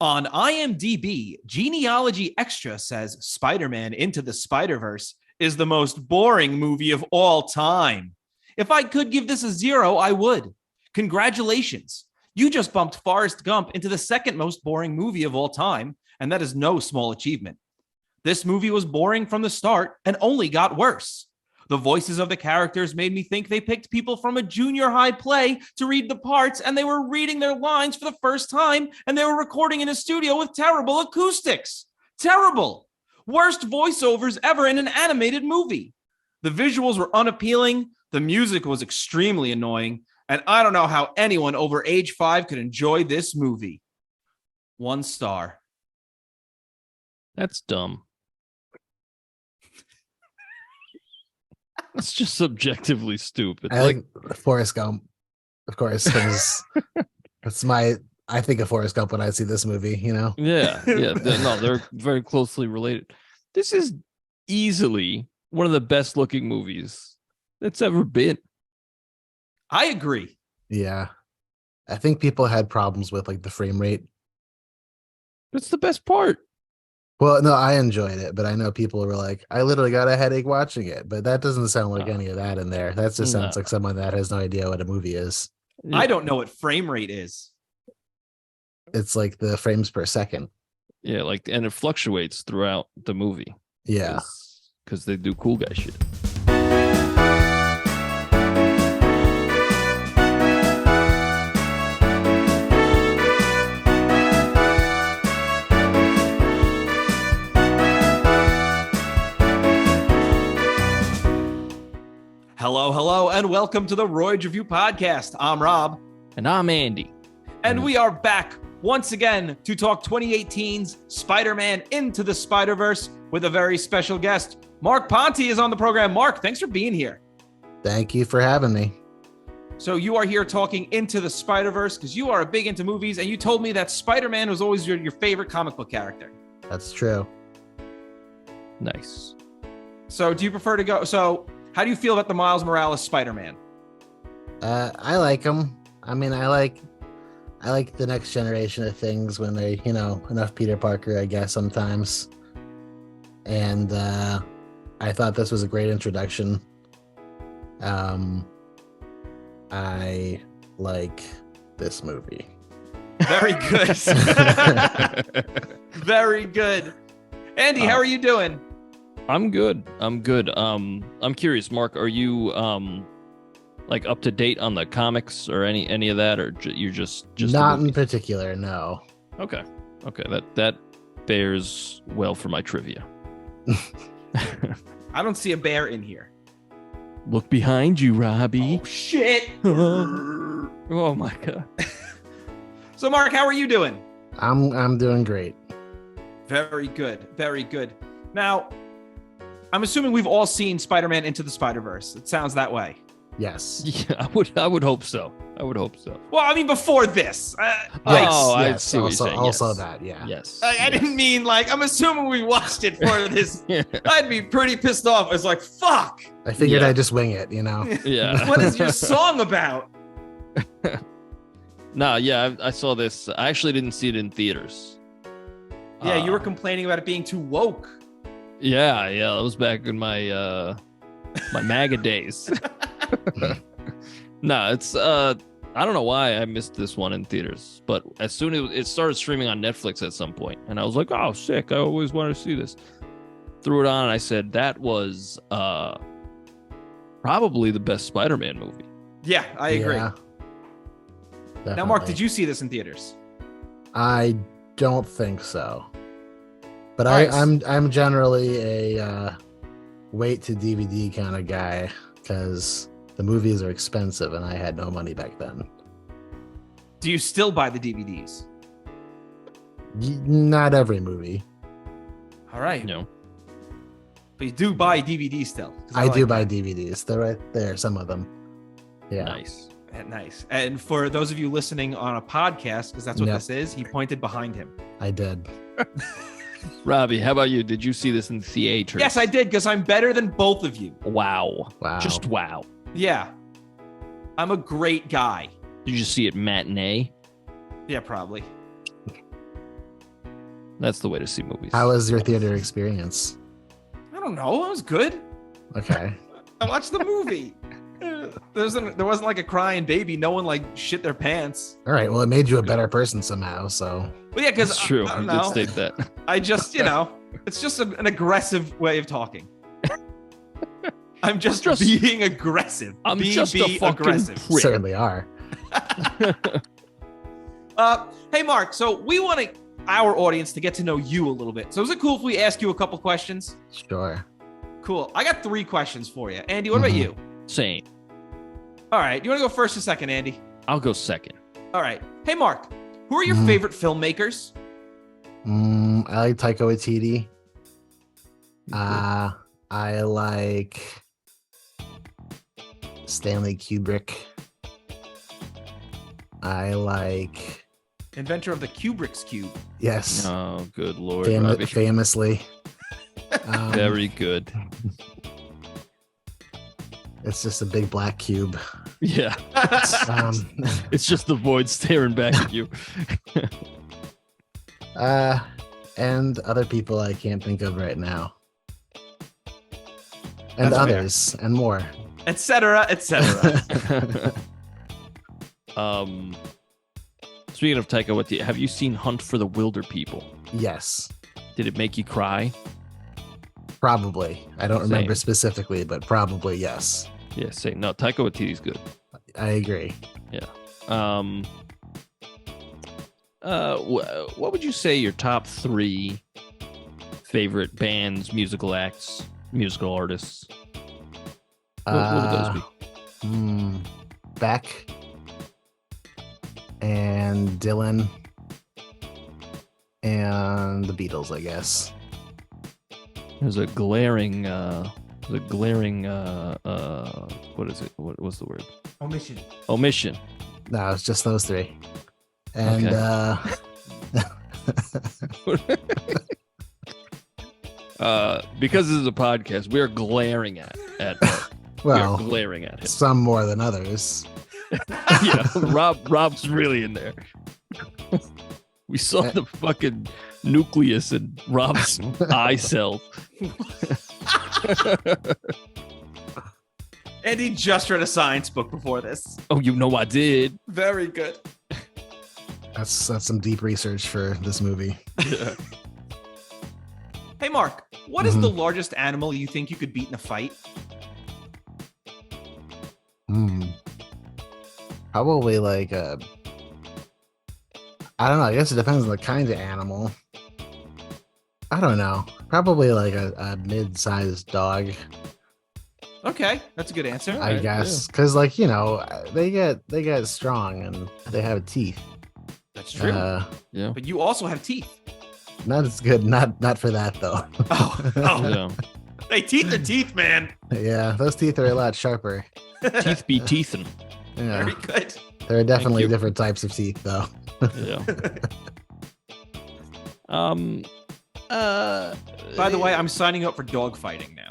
On IMDb, Genealogy Extra says Spider-Man Into the Spider-Verse is the most boring movie of all time. If I could give this a 0, I would. Congratulations. You just bumped Forrest Gump into the second most boring movie of all time, and that is no small achievement. This movie was boring from the start and only got worse. The voices of the characters made me think they picked people from a junior high play to read the parts, and they were reading their lines for the first time, and they were recording in a studio with terrible acoustics. Terrible. Worst voiceovers ever in an animated movie. The visuals were unappealing, the music was extremely annoying, and I don't know how anyone over age 5 could enjoy this movie. 1 star. That's dumb. It's just subjectively stupid. I like Forrest Gump, of course, because I think of Forrest Gump when I see this movie, you know? Yeah. No, they're very closely related. This is easily one of the best looking movies that's ever been. I agree. Yeah. I think people had problems with like the frame rate. That's the best part. Well, no, I enjoyed it, but I know people were like, I literally got a headache watching it, but that doesn't sound like any of that in there. That just sounds like someone that has no idea what a movie is. Yeah. I don't know what frame rate is. It's like the frames per second. Yeah, and it fluctuates throughout the movie. Yeah. Because they do cool guy shit. Hello, and welcome to the Royds Revue podcast. I'm Rob. And I'm Andy. And we are back once again to talk 2018's Spider-Man Into the Spider-Verse with a very special guest. Mark Ponte is on the program. Mark, thanks for being here. Thank you for having me. So you are here talking Into the Spider-Verse because you are big into movies, and you told me that Spider-Man was always your favorite comic book character. That's true. Nice. So do you prefer to go... So how do you feel about the Miles Morales Spider-Man? I like him. I mean, I like the next generation of things when they, enough Peter Parker, I guess, sometimes. And I thought this was a great introduction. I like this movie. Very good. Very good. Andy, how are you doing? I'm good. I'm curious, Mark, are you up to date on the comics or any of that, or you're just not in particular? No. Okay. That bears well for my trivia. I don't see a bear in here. Look behind you, Robbie. Oh shit. Oh my god. So Mark, how are you doing? I'm doing great. Very good. Very good. Now, I'm assuming we've all seen Spider-Man Into the Spider-Verse. It sounds that way. Yes. Yeah, I would hope so. Well, I mean, before this. I see what you're saying. Also yes. that, yeah. Yes. I didn't mean I'm assuming we watched it for this. Yeah. I'd be pretty pissed off. I was like, fuck. I figured I'd just wing it, Yeah. What is your song about? No, yeah, I saw this. I actually didn't see it in theaters. Yeah, you were complaining about it being too woke. Yeah, that was back in my my MAGA days. No, it's I don't know why I missed this one in theaters, but as soon as it started streaming on Netflix at some point, and I was like, oh, sick, I always wanted to see this. Threw it on, and I said that was probably the best Spider-Man movie. Yeah, I agree. Yeah, now, Mark, did you see this in theaters? I don't think so. But right. I'm generally a wait to DVD kind of guy because the movies are expensive and I had no money back then. Do you still buy the DVDs? Not every movie. All right. No. But you do buy DVDs still. I do buy DVDs. They're right there, some of them. Yeah. Nice. Nice. And for those of you listening on a podcast, because that's what this is, he pointed behind him. I did. Robbie, how about you? Did you see this in theaters? Yes, I did, because I'm better than both of you. Wow. Wow. Just wow. Yeah. I'm a great guy. Did you see it matinee? Yeah, probably. That's the way to see movies. How was your theater experience? I don't know. It was good. Okay. I watched the movie. There wasn't like a crying baby. No one like shit their pants. All right. Well, it made you a better person somehow. So. Well, yeah, because That's true. I don't You did know. state that. I just, it's just an aggressive way of talking. I'm just being aggressive. I'm just a fucking aggressive. prick. Certainly are. Hey, Mark. So we want our audience to get to know you a little bit. So is it cool if we ask you a couple questions? Sure. Cool. I got 3 questions for you. Andy, what about you? Same. All right. You want to go first or second, Andy? I'll go second. All right. Hey, Mark. Who are your favorite filmmakers? I like Taika Waititi. I like Stanley Kubrick. I like Inventor of the Kubrick's Cube. yes, Oh, good lord. Robbie. famously. Very good. It's just a big black cube. Yeah. Um, It's just the void staring back at you. and other people I can't think of right now. And That's fair. others and more. Etc. Etc. Speaking of Taika Waititi, have you seen Hunt for the Wilder People? Yes, Did it make you cry? probably. I don't remember Same. specifically, but probably yes. Yeah, same. No, Taika Waititi's good. I agree. What would you say your top 3 favorite bands, musical acts, musical artists? What would those be? Beck and Dylan and the Beatles, I guess. There's a glaring, what is it? What was the word? Omission. Omission. No, it's just those 3. And Because this is a podcast, we are glaring at well, we are glaring at him. some more than others. Yeah, Rob's really in there. We saw the fucking nucleus in Rob's eye cells. Andy just read a science book before this. Oh, you know I did. Very good. That's some deep research for this movie. Yeah. Hey, Mark, what is the largest animal you think you could beat in a fight? Probably like a. I don't know. I guess it depends on the kind of animal. I don't know. Probably like a mid-sized dog, Okay, that's a good answer. I guess, because like they get strong and they have teeth. That's true. Yeah. But you also have teeth. Not as good. Not for that though. Oh. Yeah. Hey, teeth are teeth, man. Yeah, those teeth are a lot sharper. Teeth be teethin'. Yeah, Very good. there are definitely you. different types of teeth though. Yeah. By the way, I'm signing up for dog fighting now.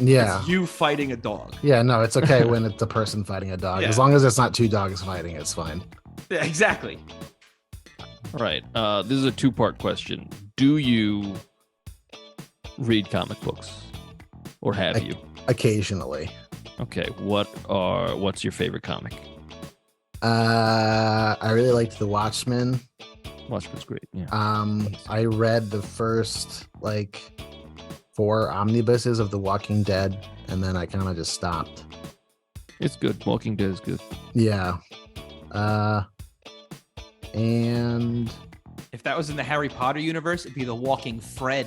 Yeah. It's you fighting a dog. Yeah, no, it's okay when it's a person fighting a dog. Yeah. As long as it's not 2 dogs fighting, it's fine. Yeah, exactly. All right. This is a 2-part question. Do you read comic books, or have you? Occasionally. Okay. What's your favorite comic? I really liked The Watchmen. Watchmen's great. Yeah. I read the first 4 omnibuses of The Walking Dead, and then I kind of just stopped. It's good. Walking Dead is good. Yeah. And If that was in the Harry Potter universe, it'd be the Walking Fred.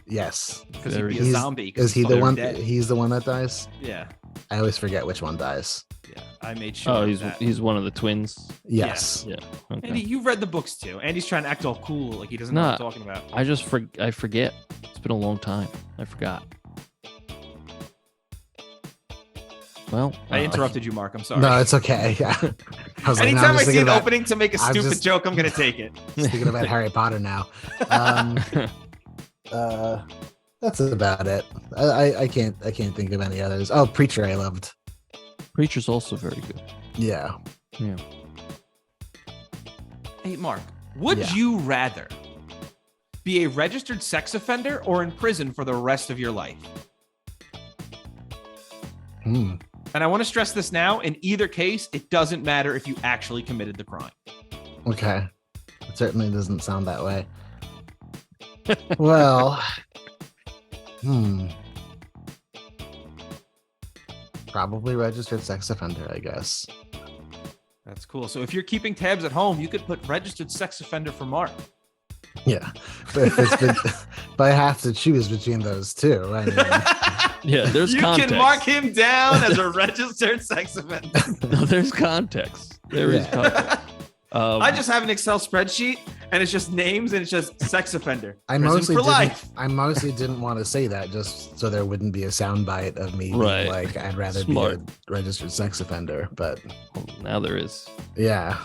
yes. Because he'd be a He's- zombie. 'cause Is he he's the fucking one? dead. He's the one that dies? Yeah. I always forget which one dies. Yeah. I made sure. Oh, of that. he's one of the twins. Yes. Yeah. Okay. Andy, you've read the books too. Andy's trying to act all cool, like he doesn't know what I'm talking about. I forget. It's been a long time. I forgot. Well, I interrupted you, Mark. I'm sorry. No, it's okay. Yeah. I was like, no, Anytime I'm I just see thinking an about- opening to make a I'm stupid just- joke, I'm gonna take it. thinking about Harry Potter now. That's about it. I can't think of any others. Oh, Preacher I loved. Preacher's also very good. Yeah. Yeah. Hey, Mark, would Yeah. you rather be a registered sex offender, or in prison for the rest of your life? And I want to stress this now. In either case, it doesn't matter if you actually committed the crime. Okay. It certainly doesn't sound that way. Well, probably registered sex offender, I guess. That's cool. So if you're keeping tabs at home, you could put registered sex offender for Mark. Yeah. But but I have to choose between those two. I mean, Yeah, there's you context. can mark him down as a registered sex offender. No, there's context. There is context. I just have an Excel spreadsheet, and it's just names, and it's just sex offender. I Prison mostly didn't want to say that just so there wouldn't be a soundbite of me being Right. like, I'd rather Smart. be a registered sex offender. But Now there is. yeah.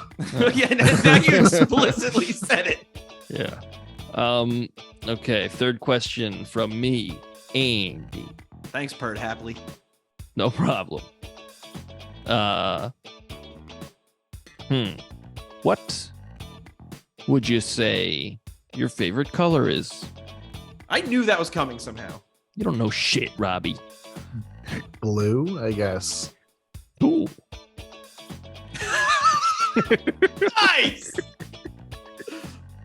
Yeah, now you explicitly said it. Yeah. Okay, third question from me, Andy. Thanks, Pert Happily. No problem. What would you say your favorite color is? I knew that was coming somehow. You don't know shit, Robbie. Blue, I guess. Ooh. Nice.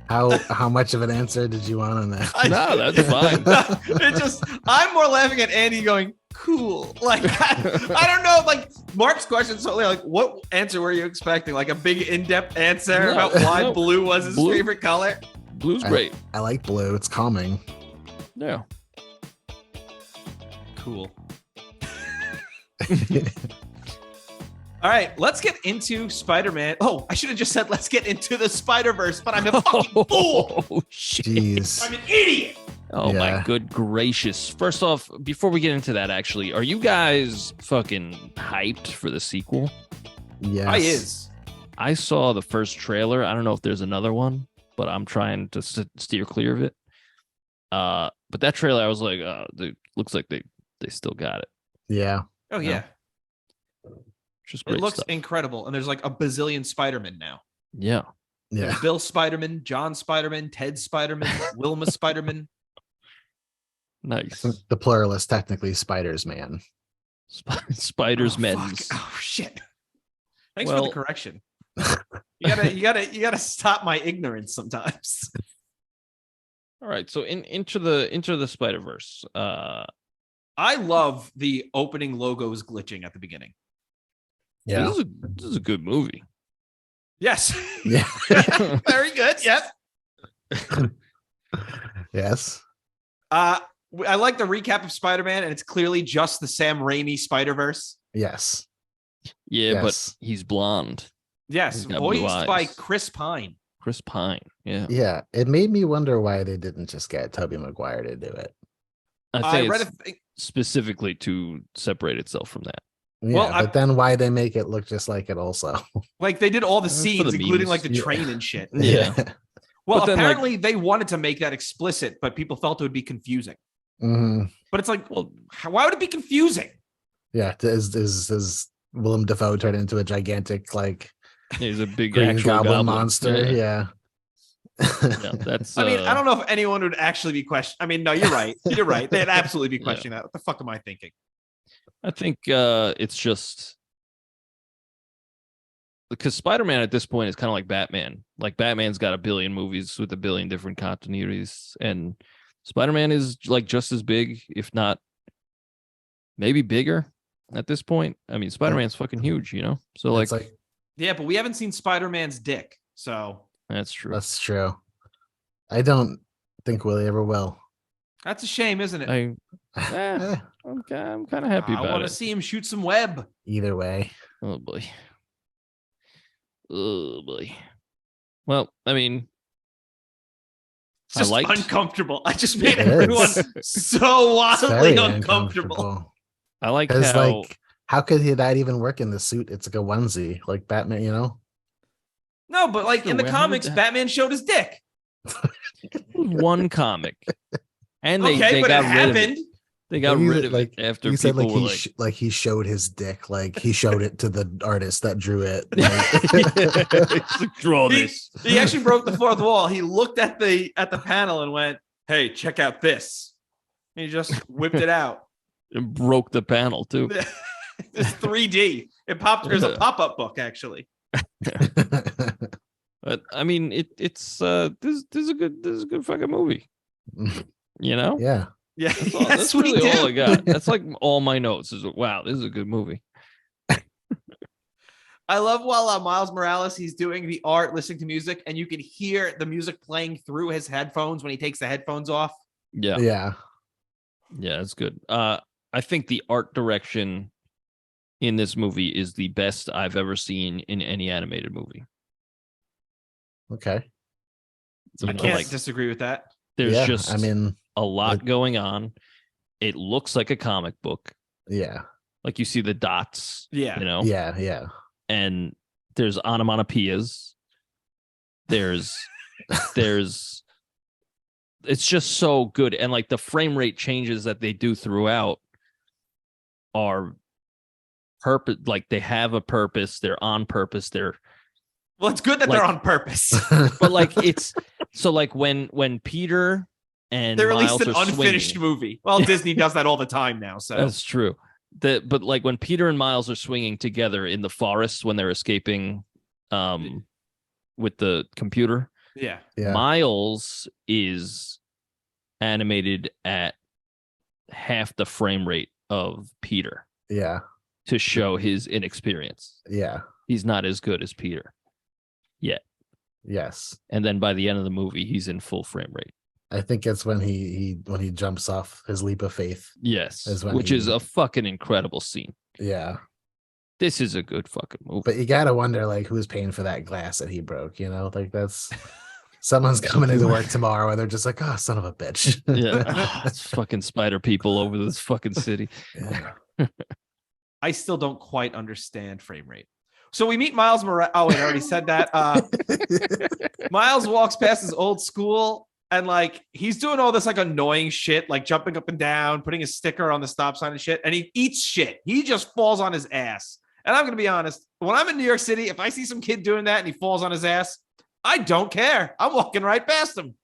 How much of an answer did you want on that? No, that's fine. I'm more laughing at Andy going, cool. Like, I don't know. Like, Mark's question, so like, what answer were you expecting? Like a big in-depth answer No, about why no. blue was his Blue. favorite color? Blue's great. I like blue. It's calming. Yeah. Cool. All right, let's get into Spider-Man. Oh, I should have just said let's get into the Spider-Verse, but I'm a fucking fool. Oh, shit. Jeez. I'm an idiot. Oh, my Yeah. good gracious. First off, before we get into that, actually, are you guys fucking hyped for the sequel? Yes. I is. I saw the first trailer. I don't know if there's another one, but I'm trying to steer clear of it. But that trailer, I was like, dude, looks like they still got it. Yeah. Oh, yeah. Just great It looks stuff. incredible. And there's like a bazillion Spider-Man now. Yeah. Yeah. There's Bill Spider-Man, John Spider-Man, Ted Spider-Man, Wilma Spider-Man. Nice. The plural is technically Spider's Man. Spiders Oh, Men's. fuck. Oh, shit. Thanks for Well- the correction. You gotta stop my ignorance sometimes. All right. So into the Spider-Verse. I love the opening logos glitching at the beginning. Yeah. This is a good movie. Yes. Yeah. Very good. Yes. Yes. I like the recap of Spider-Man, and it's clearly just the Sam Raimi Spider-Verse. Yes. Yeah, Yes. but he's blonde. Yes, He's got blue voiced by eyes. Chris Pine. Chris Pine. Yeah. Yeah. It made me wonder why they didn't just get Tobey Maguire to do it. I I think read it's a thing. specifically to separate itself from that. Yeah, Well, but then why they make it look just like it also? Like they did all the For the scenes, including memes. like the Yeah. train and shit. Yeah. Well, But then, like- apparently they wanted to make that explicit, but people felt it would be confusing. hmm But it's like, well, why would it be confusing? Yeah. Is Willem Dafoe turn into a gigantic like He's a big green actual goblin monster? Yeah. Yeah, that's. I mean, I don't know if anyone would actually be questioning. I mean, no, you're right. You're right. They'd absolutely be questioning that. What the fuck am I thinking? I think it's just because Spider-Man at this point is kind of like Batman. Like Batman's got a billion movies with a billion different continuities, and Spider-Man is like just as big, if not maybe bigger at this point. I mean, Spider-Man's fucking huge, you know? So It's like Yeah, but we haven't seen Spider-Man's dick. So that's true. That's true. I don't think Willie ever will. that's a shame, isn't it? Eh, I'm kind of happy I about want to it. see him shoot some web. either way. Oh boy. Oh boy. Well, I mean, It's I just liked- uncomfortable. I just made It everyone is. so It's wildly very uncomfortable. I like Because how like, how could that even work in the suit? It's like a onesie, like Batman. You know? No, but like in the True, how did comics, that- Batman showed his dick. one comic, and they Okay, but got it rid of happened. They got rid of it after you said people were like he showed his dick, like he showed it to the artist that drew it. like, draw this. He actually broke the fourth wall. He looked at the panel and went, "Hey, check out this." And he just whipped it out. And broke the panel too. It's 3D. It popped. There's a pop-up book actually. But I mean, it's this is a good fucking movie. You know? Yeah. Yeah, that's really all I got. That's like all my notes is wow, this is a good movie. I love while Miles Morales, he's doing the art, listening to music, and you can hear the music playing through his headphones when he takes the headphones off. Yeah, it's good. I think the art direction in this movie is the best I've ever seen in any animated movie. Okay. I can't disagree with that. There's just a lot going on. It looks like a comic book. Yeah. Like you see the dots. Yeah. You know? Yeah. And there's onomatopoeias. There's it's just so good. And like the frame rate changes that they do throughout are purpose, like they have a purpose, they're on purpose, well, it's good that they're on purpose. But like it's so like when Peter and they released Miles an are unfinished swinging, movie. Well, Disney does that all the time now. So that's true. But like when Peter and Miles are swinging together in the forest when they're escaping with the computer. Yeah. Miles is animated at half the frame rate of Peter. Yeah. To show his inexperience. Yeah. He's not as good as Peter yet. Yes. And then by the end of the movie, he's in full frame rate. I think it's when he jumps off his leap of faith. Yes. Which is a fucking incredible scene. Yeah. This is a good fucking movie. But you gotta wonder like who's paying for that glass that he broke, you know? Like that's someone's coming into work tomorrow and they're just like, oh, son of a bitch. Yeah. It's fucking spider people over this fucking city. Yeah. I still don't quite understand frame rate. So we meet Miles Morales. Oh, wait, I already said that. Miles walks past his old school and like he's doing all this like annoying shit, like jumping up and down, putting a sticker on the stop sign and shit. And he eats shit. He just falls on his ass. And I'm going to be honest, when I'm in New York City, if I see some kid doing that and he falls on his ass, I don't care. I'm walking right past him.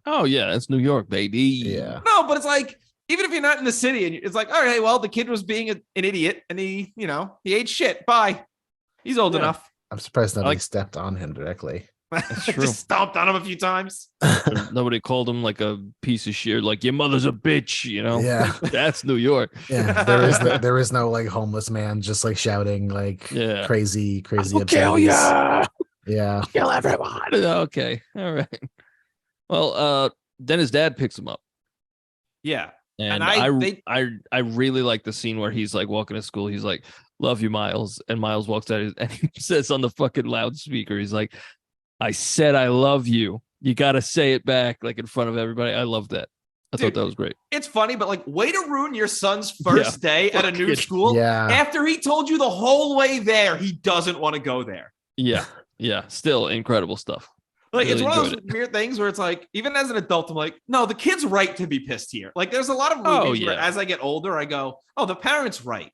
Oh, yeah. That's New York, baby. Yeah. No, but it's like, even if you're not in the city and it's like, all right, well, the kid was being an idiot and he ate shit. Bye. He's old enough. I'm surprised nobody stepped on him directly. That's true. Just stomped on him a few times. Nobody called him like a piece of shit, like your mother's a bitch, you know? Yeah. That's New York. Yeah. There is no like homeless man just like shouting like crazy I'll kill ya. Yeah. Kill everyone. Okay. All right. Well, then his dad picks him up. Yeah. And I really like the scene where he's like walking to school. He's like, love you, Miles. And Miles walks out and he says on the fucking loudspeaker, he's like, I said I love you. You got to say it back like in front of everybody. I love that. I thought that was great. It's funny, but like, way to ruin your son's first day at a new school. Yeah. After he told you the whole way there, he doesn't want to go there. Yeah. Yeah. Still incredible stuff. Like, really, it's one of those weird things where it's like, even as an adult, I'm like, no, the kid's right to be pissed here. Like, there's a lot of movies where as I get older, I go, oh, the parent's right.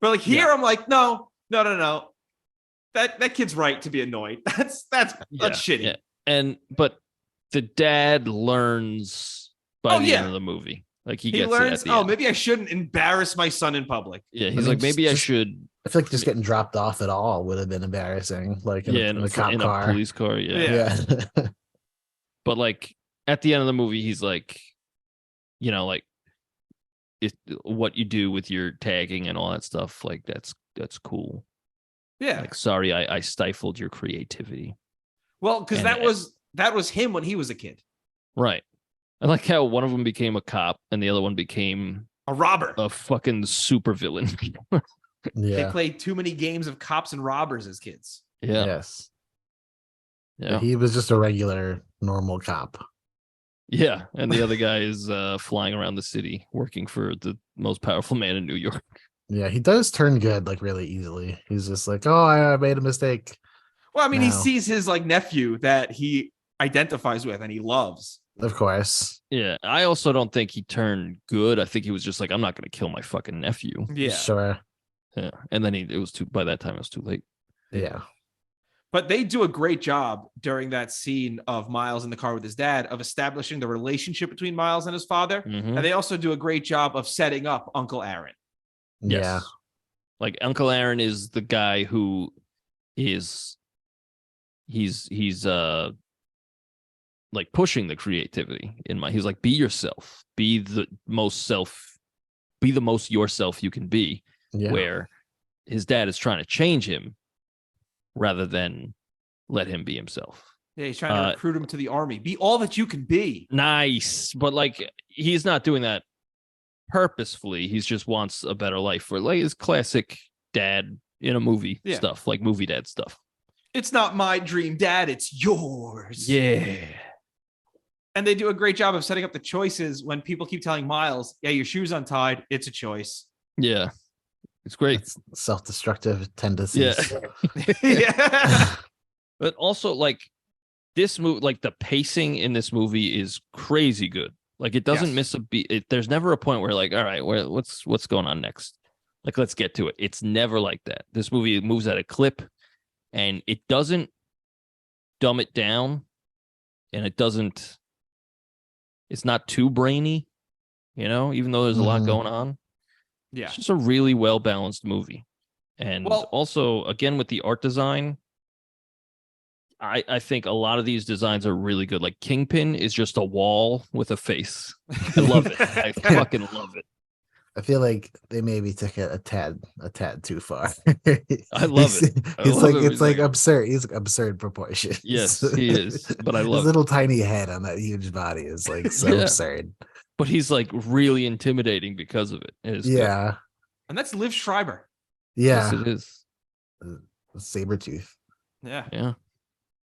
But like here, I'm like, no. That kid's right to be annoyed. That's shitty. Yeah. But the dad learns by the end of the movie. Like he gets learns, it at the end. Maybe I shouldn't embarrass my son in public. Yeah, he's like, maybe I should. I feel like just getting dropped off at all would have been embarrassing. Like in a cop car. A police car. Yeah. But like at the end of the movie, he's like, like what you do with your tagging and all that stuff. Like that's cool. Yeah. Like, sorry, I stifled your creativity. Well, because that was him when he was a kid. Right. I like how one of them became a cop and the other one became a robber, a fucking super villain. They played too many games of cops and robbers as kids. Yeah. Yes. Yeah. He was just a regular, normal cop. Yeah. And the other guy is flying around the city working for the most powerful man in New York. Yeah, he does turn good like really easily. He's just like, oh, I made a mistake. Well, I mean, he sees his like nephew that he identifies with and he loves. Of course. Yeah. I also don't think he turned good. I think he was just like, I'm not going to kill my fucking nephew. Yeah. Sure. Yeah. And then by that time, it was too late. Yeah. But they do a great job during that scene of Miles in the car with his dad of establishing the relationship between Miles and his father. Mhm. And they also do a great job of setting up Uncle Aaron. Yes. Yeah. Like Uncle Aaron is the guy who is he's like pushing the creativity he's like, be yourself, be the most yourself you can be. Yeah. Where his dad is trying to change him rather than let him be himself. Yeah, he's trying to recruit him to the army. Be all that you can be. Nice. But like, he's not doing that purposefully. He just wants a better life for like his classic dad in a movie stuff, like movie dad stuff. It's not my dream, Dad. It's yours. Yeah. And they do a great job of setting up the choices when people keep telling Miles, yeah, your shoe's untied. It's a choice. Yeah. It's great. It's self-destructive tendencies. Yeah. Yeah. But also, like, this movie, like, the pacing in this movie is crazy good. Like, it doesn't miss a beat. There's never a point where, like, all right, what's going on next? Like, let's get to it. It's never like that. This movie moves at a clip, and it doesn't dumb it down, and it's not too brainy, even though there's a lot going on. Yeah. It's just a really well-balanced movie. And also, again, with the art design, I think a lot of these designs are really good. Like Kingpin is just a wall with a face. I love it. I fucking love it. I feel like they maybe took it a tad too far. I love it. It's like absurd. He's like absurd proportions. Yes, he is. But I love his little tiny head on that huge body is like so absurd. But he's like really intimidating because of it. It is good. And that's Liv Schreiber. Yeah. Yes, it is. Sabretooth. Yeah. Yeah.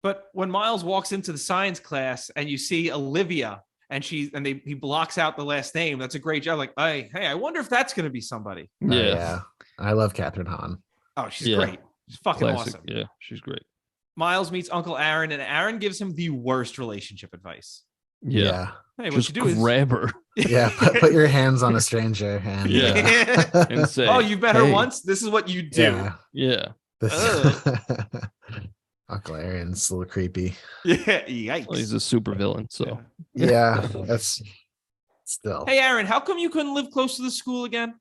But when Miles walks into the science class and you see Olivia and he blocks out the last name, that's a great job. Like, hey, I wonder if that's going to be somebody. Yeah. I love Catherine Hahn. Oh, she's great. She's fucking awesome. Yeah, she's great. Miles meets Uncle Aaron, and Aaron gives him the worst relationship advice. Yeah. Hey, what just you do grab her. Yeah, put your hands on a stranger and and say, oh, you've met her once? This is what you do. Yeah. Uncle Aaron's a little creepy. Yeah, yikes. Well, he's a super villain, so yeah, that's still. Hey, Aaron, how come you couldn't live close to the school again?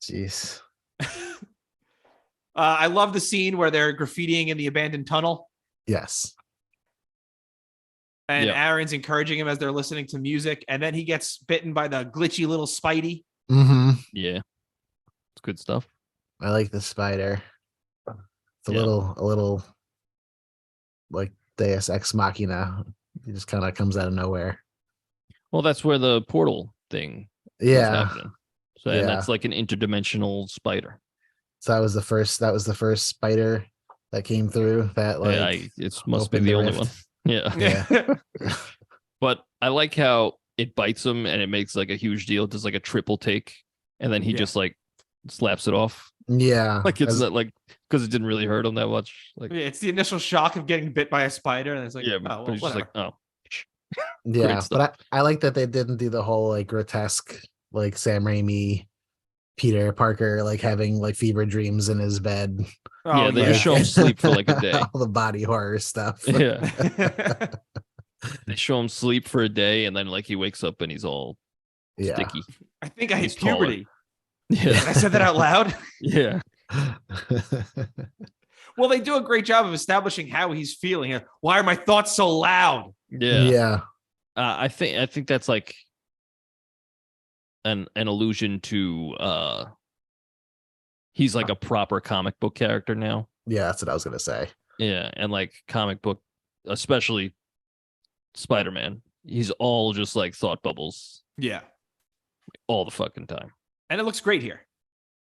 Jeez. I love the scene where they're graffitiing in the abandoned tunnel. Yes. And Aaron's encouraging him as they're listening to music, and then he gets bitten by the glitchy little Spidey. Mm-hmm. Yeah. It's good stuff. I like the spider. It's a little like Deus Ex Machina. It just kind of comes out of nowhere. Well, that's where the portal thing is happening. So and that's like an interdimensional spider. So that was the first spider that came through that like it must be the only one. Yeah. But I like how it bites him and it makes like a huge deal, does like a triple take, and then he just like slaps it off. Yeah. Like it's not like because it didn't really hurt him that much. Like it's the initial shock of getting bit by a spider, and it's like, but he's just like, oh. Yeah, but I like that they didn't do the whole like grotesque like Sam Raimi Peter Parker like having like fever dreams in his bed. Oh, they just show him sleep for like a day. All the body horror stuff. Yeah. They show him sleep for a day and then like he wakes up and he's all sticky. I think I hit puberty. Yeah. I said that out loud. Yeah. Well, they do a great job of establishing how he's feeling. Why are my thoughts so loud? Yeah. I think that's like an allusion to he's like a proper comic book character now. Yeah, that's what I was gonna say. Yeah, and like comic book, especially Spider-Man, he's all just like thought bubbles. Yeah, all the fucking time, and it looks great here.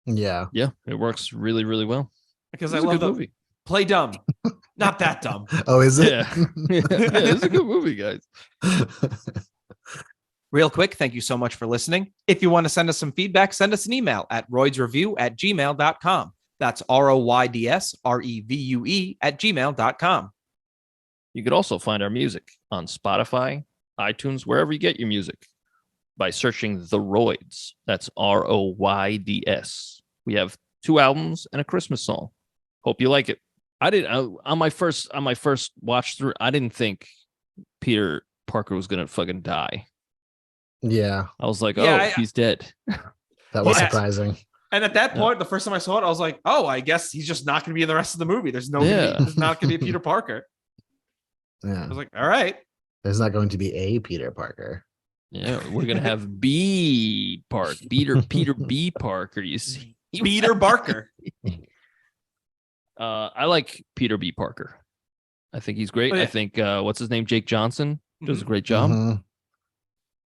Yeah, it works really, really well. Because I love the movie. Play dumb, not that dumb. Oh, is it? Yeah, it's a good movie, guys. Real quick, thank you so much for listening. If you want to send us some feedback, send us an email at roydsreview@gmail.com. That's ROYDSREVUE at gmail.com. You could also find our music on Spotify, iTunes, wherever you get your music by searching The Royds. That's ROYDS. We have 2 albums and a Christmas song. Hope you like it. On my first watch through, I didn't think Peter Parker was gonna fucking die. Yeah, I was like, he's dead. that was Yeah. surprising. And at that point, the first time I saw it, I was like, oh, I guess he's just not going to be in the rest of the movie. There's not going to be a Peter Parker. Yeah, I was like, all right. there's not going to be a Peter Parker. Yeah, we're gonna have Peter B. Parker. You see, Peter Barker. I like Peter B. Parker. I think he's great. Oh, yeah. I think what's his name, Jake Johnson, does a great job. Mhm.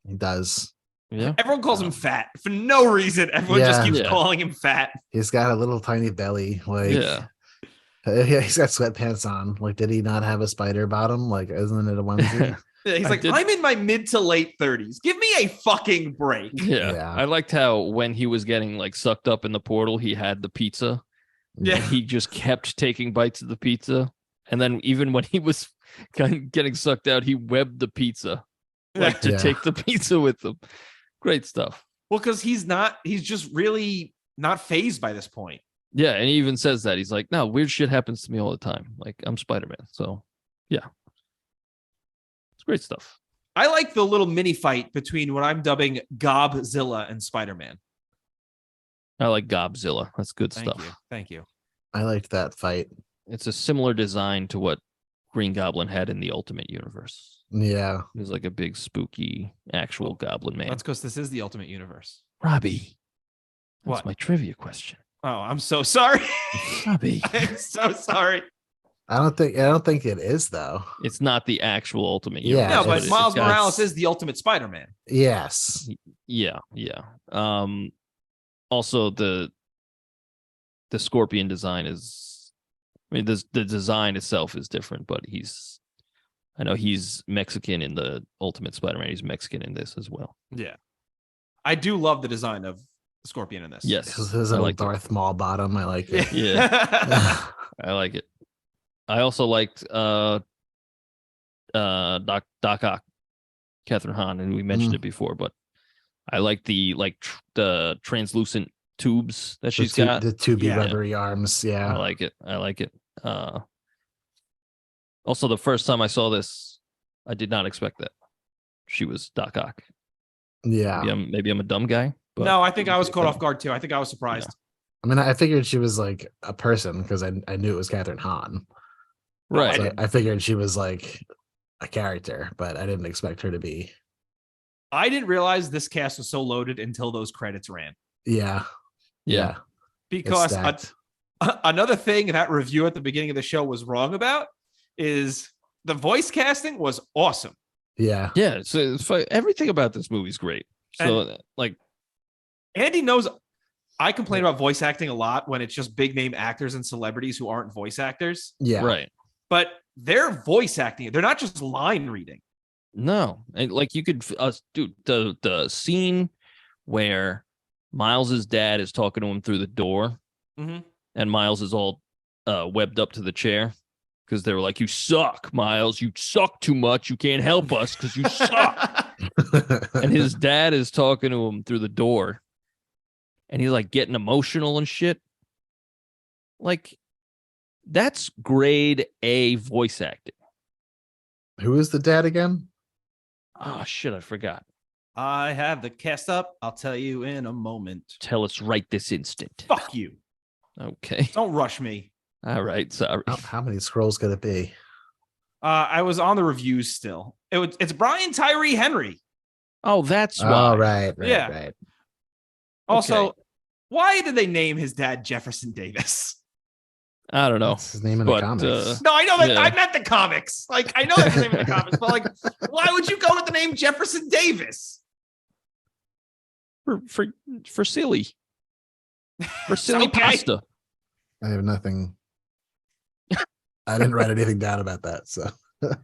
He does. Yeah, Everyone calls him fat for no reason. Everyone just keeps Yeah. calling him fat. He's got a little tiny belly. Like, yeah. he's got sweatpants on. Like, did he not have a spider bottom? Like, isn't it a onesie? Yeah, he's like, I'm in my mid to late 30s. Give me a fucking break. Yeah. Yeah. I liked how when he was getting like sucked up in the portal, he had the pizza. Yeah. And he just kept taking bites of the pizza. And then even when he was getting sucked out, he webbed the pizza like to Yeah. take the pizza with him. Great stuff. Well, because he's just really not phased by this point. Yeah, and he even says that. He's like, no, weird shit happens to me all the time. Like, I'm Spider-Man. So, yeah. It's great stuff. I like the little mini fight between what I'm dubbing Gobzilla and Spider-Man. I like Gobzilla. That's good stuff. Thank you. I liked that fight. It's a similar design to what Green Goblin had in the Ultimate Universe. Yeah. It was like a big, spooky, actual Goblin man. That's because this is the Ultimate Universe. Robbie. That's What? my trivia question. Oh, I'm so sorry. Robbie. I'm so sorry. I don't think it is though. It's not the actual Ultimate Yeah, Universe. No, but it's- Miles got- Morales is the Ultimate Spider-Man. Yes. Yeah. Also, the Scorpion design is, I mean, the design itself is different, but I know he's Mexican in the Ultimate Spider-Man. He's Mexican in this as well. Yeah. I do love the design of Scorpion in this. Yes, His I little like it. Darth Maul bottom. I like it. Yeah. I like it. I also liked Doc Ock, Catherine Hahn, and we mentioned it before, but I like the translucent tubes that she's got. The tubey Yeah. rubbery arms. Yeah. I like it. Also, the first time I saw this, I did not expect that she was Doc Ock. Yeah. Maybe I'm a dumb guy. But No, I think I was caught off guard too. I think I was surprised. I mean, I figured she was like a person because I knew it was Catherine Hahn. Right. So I figured she was like a character, but I didn't expect her to be. I didn't realize this cast was so loaded until those credits ran. Yeah. Yeah. It's Because stacked. another thing that review at the beginning of the show was wrong about is the voice casting was awesome. Yeah. Yeah. So everything about this movie is great. So like, Andy knows I complain about voice acting a lot when it's just big name actors and celebrities who aren't voice actors, Yeah. right. but they're voice acting. They're not just line reading. No, and like you could, dude, the scene where Miles's dad is talking to him through the door, Mhm. and Miles is all webbed up to the chair because they were like, "You suck, Miles. You suck too much. You can't help us because you suck." And his dad is talking to him through the door, and he's like getting emotional and shit. Like, that's grade A voice acting. Who is the dad again? Oh shit, I forgot. I have the cast up. I'll tell you in a moment. Tell us right this instant. Fuck you. Okay. Don't rush me. All right. Sorry. How many scrolls could it be? I was on the reviews still. It's Brian Tyree Henry. Oh, that's why. Oh, right. Yeah. Right. Also, Okay. why did they name his dad Jefferson Davis? I don't know. That's his name in But, the comics. No, I know that. Yeah. I meant the comics. Like, I know that's the name of the comics, but like, why would you go with the name Jefferson Davis? For silly. For silly Okay. pasta. I have nothing. I didn't write anything down about that. So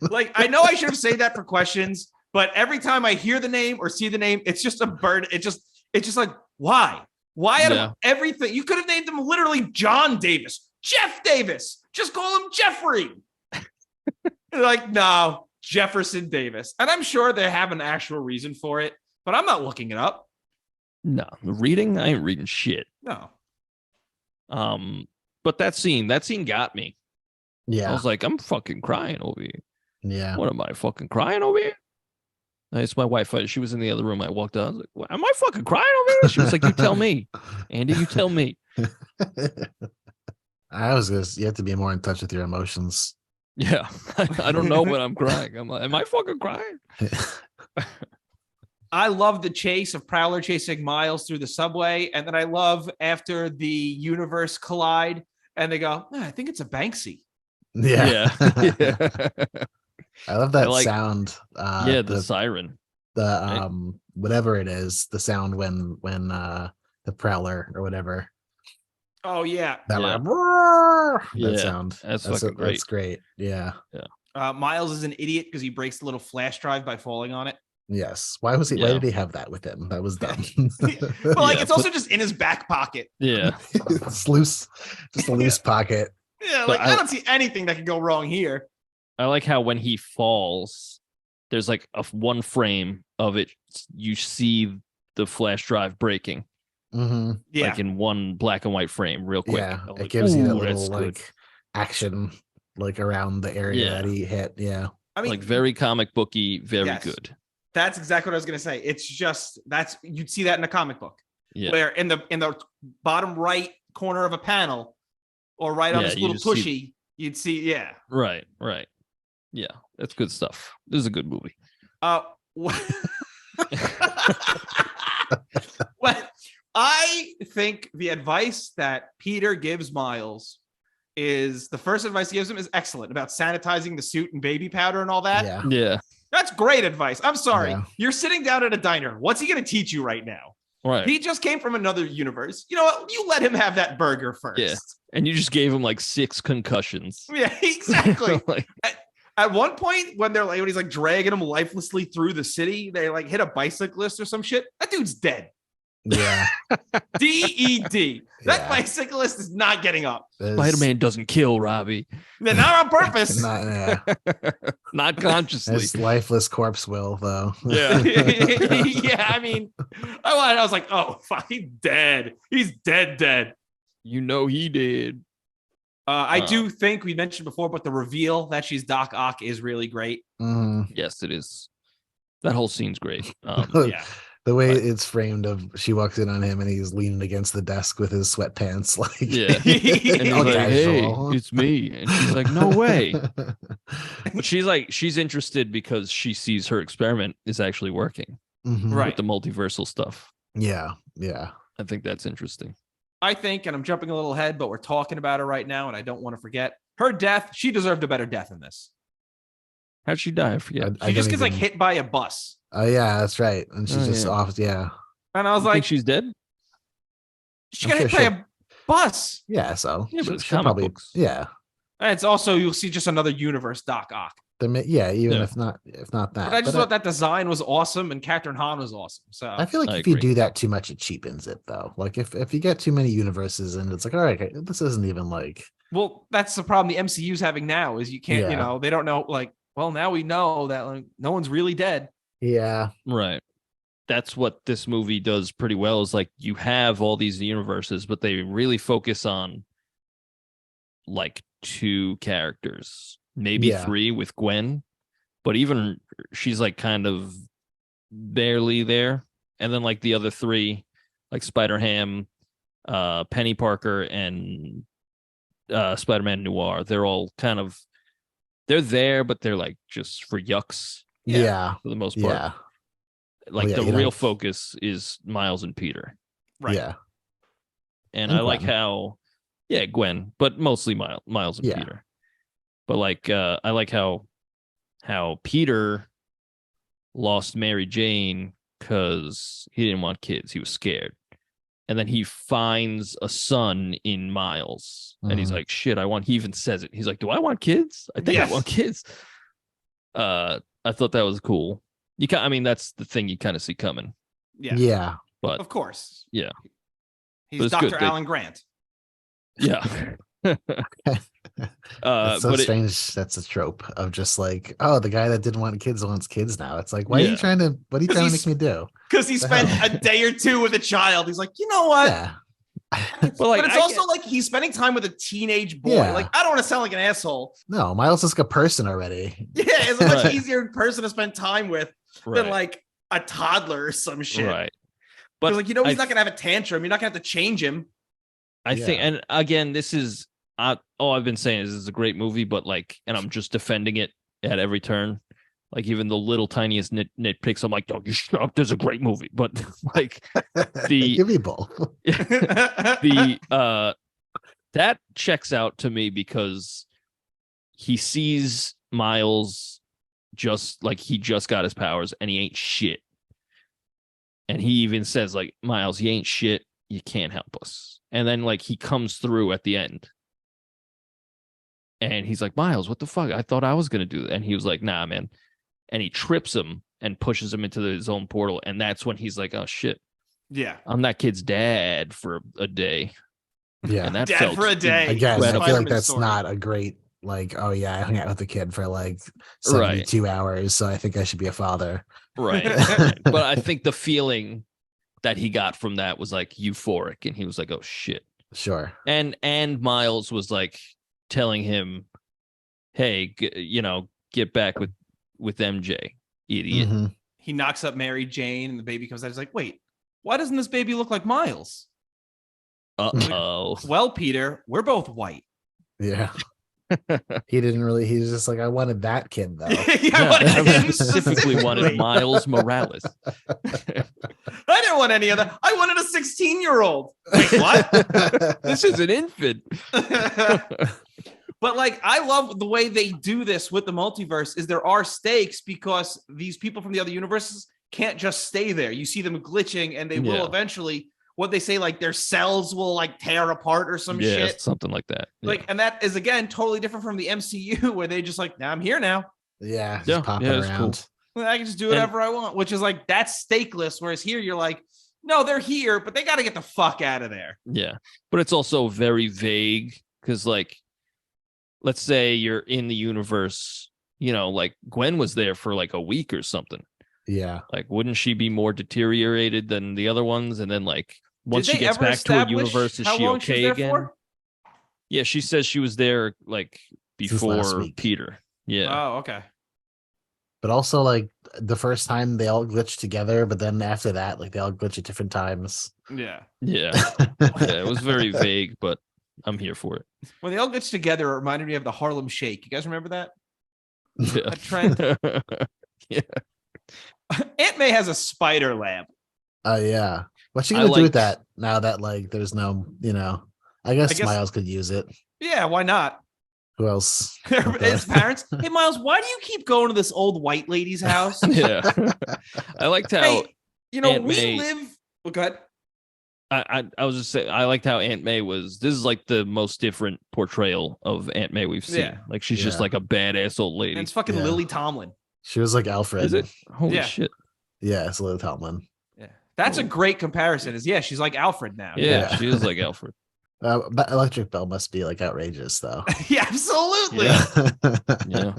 Like, I know I should have saved that for questions, but every time I hear the name or see the name, it's just a bird. It's just like, why? Why out of everything? You could have named him literally John Davis, Jeff Davis. Just call him Jeffrey. Like, no, Jefferson Davis. And I'm sure they have an actual reason for it, but I'm not looking it up. No, reading? I ain't reading shit. No. But that scene got me. Yeah. I was like, I'm fucking crying over here. Yeah. What am I fucking crying over here? It's my wife. She was in the other room. I walked out. I was like, what, am I fucking crying over here? She was like, you tell me. Andy, you tell me. I was just, you have to be more in touch with your emotions. Yeah. I don't know when I'm crying. I'm like, am I fucking crying? I love the chase of Prowler chasing Miles through the subway. And then I love after the universe collide and they go, I think it's a Banksy. Yeah. I love that sound. The siren. The whatever it is, the sound when the Prowler or whatever. Oh yeah. That sound. That's fucking great. That's great. Yeah. Yeah. Miles is an idiot because he breaks the little flash drive by falling on it. Yes. Why did he have that with him? That was dumb. But like it's also just in his back pocket. Yeah. It's loose. Just a loose pocket. Yeah, like I don't see anything that could go wrong here. I like how when he falls, there's like one frame of it. You see the flash drive breaking. Mm-hmm. Yeah. Like in one black and white frame real quick. Yeah. It like, gives you that little like action like around the area that he hit. Yeah. I mean, like very comic booky, very good. That's exactly what I was going to say. It's just you'd see that in a comic book. Yeah. Where in the bottom right corner of a panel or right on this little tushy, you'd see, Right. Yeah, that's good stuff. This is a good movie. Well, I think the advice that Peter gives Miles is the first advice he gives him is excellent about sanitizing the suit and baby powder and all that. Yeah. That's great advice. I'm sorry. Yeah. You're sitting down at a diner. What's he going to teach you right now? Right. He just came from another universe. You know what? You let him have that burger first. Yeah. And you just gave him like 6 concussions. Yeah, exactly. At one point when when he's like dragging him lifelessly through the city, they like hit a bicyclist or some shit. That dude's dead. Yeah. DED. That bicyclist is not getting up. Spider-Man doesn't kill Robbie. Not on purpose. Not consciously. His lifeless corpse will, though. Yeah. Yeah, I mean, I was like, oh, he's dead. He's dead. You know he did. I do think we mentioned before, but the reveal that she's Doc Ock is really great. Yes, it is. That whole scene's great. Yeah. The way it's framed of she walks in on him and he's leaning against the desk with his sweatpants. Like, and he's like, hey, it's me. And she's like, no way. But she's interested because she sees her experiment is actually working. Right. With the multiversal stuff. Yeah. I think that's interesting. I think, and I'm jumping a little ahead, but we're talking about her right now, and I don't want to forget her death. She deserved a better death than this. How'd she die? I forget. She just gets like hit by a bus. Oh yeah, that's right. And she's just off. Yeah. And I was like, she's dead. She got hit by a bus. Yeah. So yeah, but it's comic books. Yeah. And it's also you'll see just another universe Doc Ock. If not that. But I just thought that design was awesome and Catherine Hahn was awesome. So I feel like if you do that too much, it cheapens it though. Like if you get too many universes and it's like, all right, this isn't even like. Well, that's the problem the MCU's having now is you can't, they don't know. Like, well, now we know that like, no one's really dead. Yeah. Right. That's what this movie does pretty well is like you have all these universes, but they really focus on like 2 characters, maybe 3 with Gwen, but even she's like kind of barely there. And then like the other 3, like Spider-Ham, Penny Parker, and Spider-Man Noir, they're all kind of they're there, but they're like just for yucks. Yeah. For the most part. Yeah. Like the real focus is Miles and Peter. Right. Yeah. And I like how Gwen, but mostly Miles and Peter. But like I like how Peter lost Mary Jane because he didn't want kids. He was scared. And then he finds a son in Miles. And he's like, shit, he even says it. He's like, do I want kids? I think I want kids. I thought that was cool. That's the thing you kind of see coming. Yeah. Yeah. But of course. Yeah. He's Dr. Alan Grant. Yeah. It's so strange. That's a trope of just like, oh, the guy that didn't want kids wants kids now. It's like, what are you trying to make me do? Because he spent a day or two with a child. He's like, you know what? Yeah. But it's also like he's spending time with a teenage boy. Yeah. Like, I don't want to sound like an asshole. No, Miles is like a person already. Yeah, it's a much easier person to spend time with than like a toddler or some shit. Right. But like, he's not going to have a tantrum. You're not going to have to change him. I think, and again, this is all I've been saying is this is a great movie, but like, and I'm just defending it at every turn. Like even the little tiniest nitpicks, I'm like, oh, you shut up. There's a great movie, but like give me both. That checks out to me because he sees Miles just like he just got his powers and he ain't shit. And he even says like, Miles, you ain't shit. You can't help us. And then like he comes through at the end. And he's like, Miles, what the fuck? I thought I was going to do that. And he was like, nah, man. And he trips him and pushes him into his own portal. And that's when he's like, oh, shit. Yeah. I'm that kid's dad for a day. Yeah. And that dad felt for a day. Again, I feel like that's not a great, like, oh, yeah, I hung out with the kid for like 72 hours. So I think I should be a father. Right. But I think the feeling that he got from that was like euphoric. And he was like, oh, shit. Sure. And Miles was like, telling him, hey, get back with MJ, idiot. Mm-hmm. He knocks up Mary Jane and the baby comes out. He's like, wait, why doesn't this baby look like Miles? Uh-oh. Well, Peter, we're both white. Yeah. He was just like, I wanted that kid though. I specifically wanted Miles Morales. I didn't want any of that. I wanted a 16-year-old. Wait, what? This is an infant. But like, I love the way they do this with the multiverse is there are stakes because these people from the other universes can't just stay there. You see them glitching and they will eventually, what they say, like their cells will like tear apart or some shit. Something like that. Yeah. Like, and that is again, totally different from the MCU where they just like, nah, I'm here now. Yeah. Just popping around. Cool. I can just do whatever I want, which is like, that's stakeless. Whereas here you're like, no, they're here, but they got to get the fuck out of there. Yeah. But it's also very vague because like, let's say you're in the universe, like Gwen was there for like a week or something. Yeah. Like, wouldn't she be more deteriorated than the other ones? And then like, once she gets back to a universe, is she okay again? For? Yeah. She says she was there like before Peter. Yeah. Oh, okay. But also like the first time they all glitched together, but then after that, like they all glitch at different times. Yeah. Yeah. It was very vague, but I'm here for it. When they all glitched together, it reminded me of the Harlem Shake. You guys remember that? Yeah. A trend. Yeah. Aunt May has a spider lab. Yeah. What's she gonna do with that now that like there's no, I guess Miles could use it. Yeah, why not? Who else? His parents. Hey, Miles, why do you keep going to this old white lady's house? Yeah. I liked how Aunt May live. Well, go ahead. I was just saying I liked how Aunt May was. This is like the most different portrayal of Aunt May we've seen. Yeah. Like she's just like a badass old lady. And it's fucking Lily Tomlin. She was like Alfred. Is it? Holy shit. Yeah, it's Lily Tomlin. Yeah. That's a great comparison. She's like Alfred now. Yeah. She is like Alfred. But Electric Bell must be like outrageous though. Yeah, absolutely. Yeah.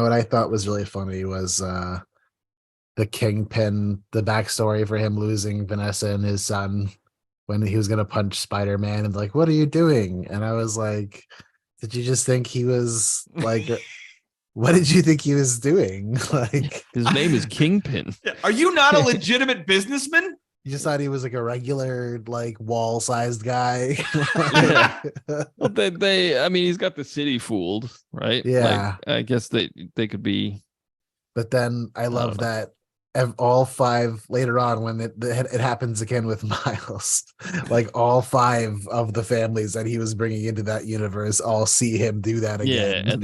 What I thought was really funny was the Kingpin, the backstory for him losing Vanessa and his son when he was going to punch Spider-Man and like, what are you doing? And I was like, did you just think he was like, what did you think he was doing? Like, his name is Kingpin. Are you not a legitimate businessman? You just thought he was like a regular, like wall-sized guy. Yeah. Well, he's got the city fooled, right? Yeah. Like, I guess they could be. But then I love that all five later on when it happens again with Miles, like all five of the families that he was bringing into that universe all see him do that again.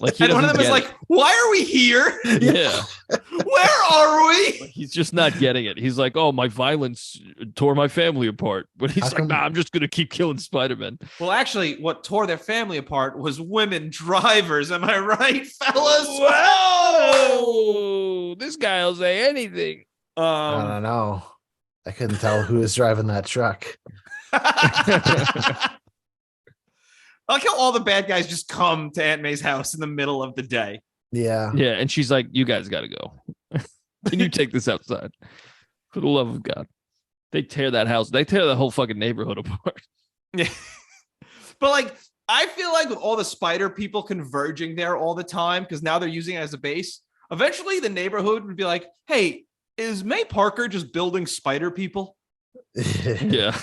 Like and one of them is like, why are we here? Yeah. Where are we? He's just not getting it. He's like, oh, my violence tore my family apart. But he's like, nah, I'm just going to keep killing Spider-Man. Well, actually, what tore their family apart was women drivers. Am I right, fellas? Whoa! This guy will say anything. I don't know. I couldn't tell who was driving that truck. I like how all the bad guys just come to Aunt May's house in the middle of the day. Yeah. Yeah, and she's like, "You guys got to go. Can you take this outside? For the love of God!" They tear that house. They tear the whole fucking neighborhood apart. Yeah. But like, I feel like with all the spider people converging there all the time, because now they're using it as a base, eventually the neighborhood would be like, hey, is May Parker just building spider people? Yeah,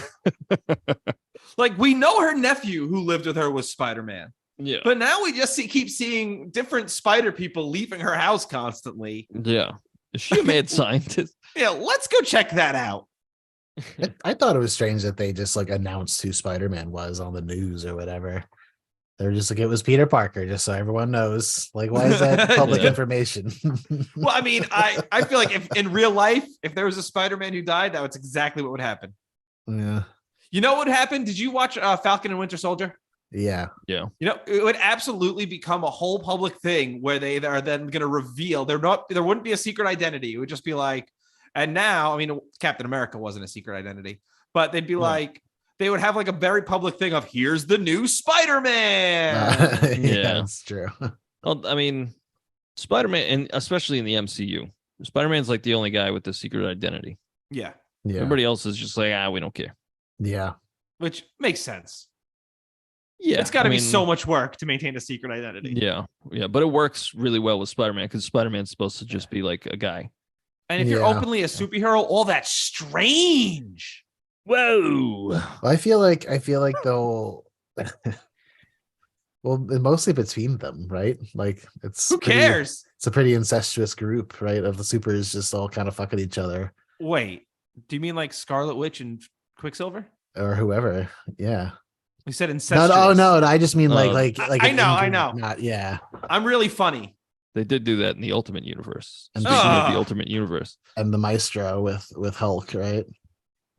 Like, we know her nephew who lived with her was Spider-Man. yeah, But now we just keep seeing different spider people leaving her house constantly. yeah. Is she a mad scientist? Yeah, let's go check that out. I thought it was strange that they just like announced who Spider-Man was on the news or whatever. They're just like, it was Peter Parker, just so everyone knows. Like, why is that public Yeah. information? Well, I mean, I feel like if in real life, if there was a Spider-Man who died, that was exactly what would happen. Yeah. You know what would happen? Did you watch Falcon and Winter Soldier? Yeah. Yeah, You know, it would absolutely become a whole public thing where they are then going to reveal there wouldn't be a secret identity. It would just be like, and now, I mean, Captain America wasn't a secret identity, but they'd be like, they would have like a very public thing of here's the new Spider-Man. Yeah. That's true. well, I mean, Spider-Man, and especially in the MCU, Spider-Man's like the only guy with the secret identity. Yeah, Yeah. Everybody else is just like, we don't care. Yeah. which makes sense. Yeah, It's got to I be mean, so much work to maintain a secret identity. Yeah, but it works really well with Spider-Man because Spider-Man's supposed to just be like a guy. And if you're openly a superhero, all that's strange. Whoa. Well, I feel like they'll well, mostly between them, right? Like it's Who cares? It's a pretty incestuous group, right? Of the supers just all kind of fucking each other. Wait, do you mean like Scarlet Witch and Quicksilver? Or whoever. Yeah. You said No, incestuous. no, I just mean like I know. Not, yeah. I'm really funny. They did do that in the Ultimate Universe. And Speaking of Ah. the Ultimate Universe. And the Maestro with Hulk, right?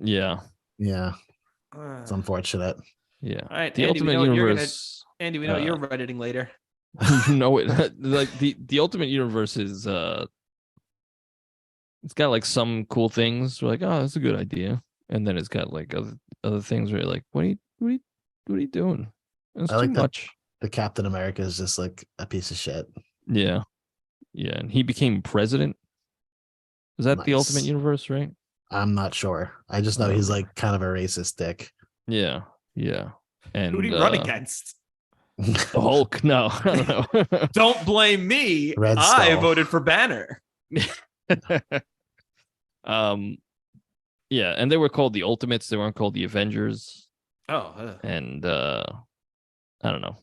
Yeah. Yeah. It's unfortunate. Yeah. All right, The Andy, we Ultimate know what you're Universe. Andy, we know what you're editing later. You know it. Like the Ultimate Universe is it's got like some cool things. We're like, oh, that's a good idea. And then it's got like other things where you're like, what are you doing? That's I like too that. much. The Captain America is just like a piece of shit. Yeah. Yeah. And he became president. Is that the Nice. Ultimate Universe, right? I'm not sure. I just know he's like kind of a racist dick. Yeah. Yeah. And Who do you run against? the Hulk. No, I don't know. Don't blame me. Red I Skull. voted for Banner. Yeah, and they were called the Ultimates. They weren't called the Avengers. Oh, And I don't know,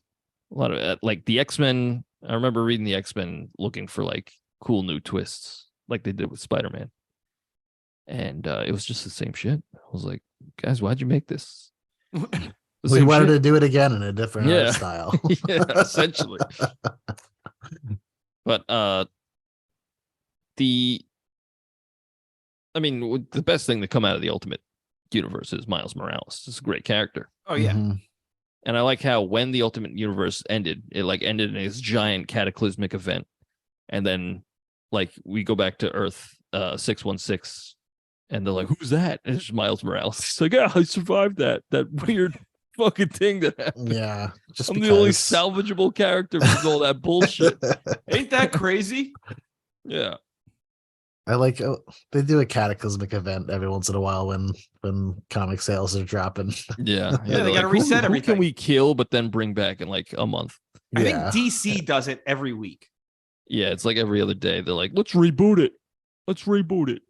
a lot of like the X-Men. I remember reading the X-Men looking for like cool new twists, like they did with Spider-Man, and it was just the same shit. I was like, guys, why'd you make this? The We same wanted shit. to do it again in a different Yeah. art style. Yeah, essentially. But the best thing to come out of the Ultimate Universe is Miles Morales. It's a great character. oh yeah. Mhm. And I like how when the Ultimate Universe ended, it like ended in this giant cataclysmic event. And then like we go back to Earth 616 and they're like, who's that? And it's Miles Morales. He's like, I survived that weird fucking thing that happened. Yeah. Just I'm the only because. salvageable character from all that bullshit. Ain't that crazy? Yeah. I like they do a cataclysmic event every once in a while when comic sales are dropping. Yeah. Yeah, they they're gotta who- reset who everything. can we kill but then bring back in like a month? I think Yeah. DC does it every week. Yeah, it's like every other day. They're like, let's reboot it.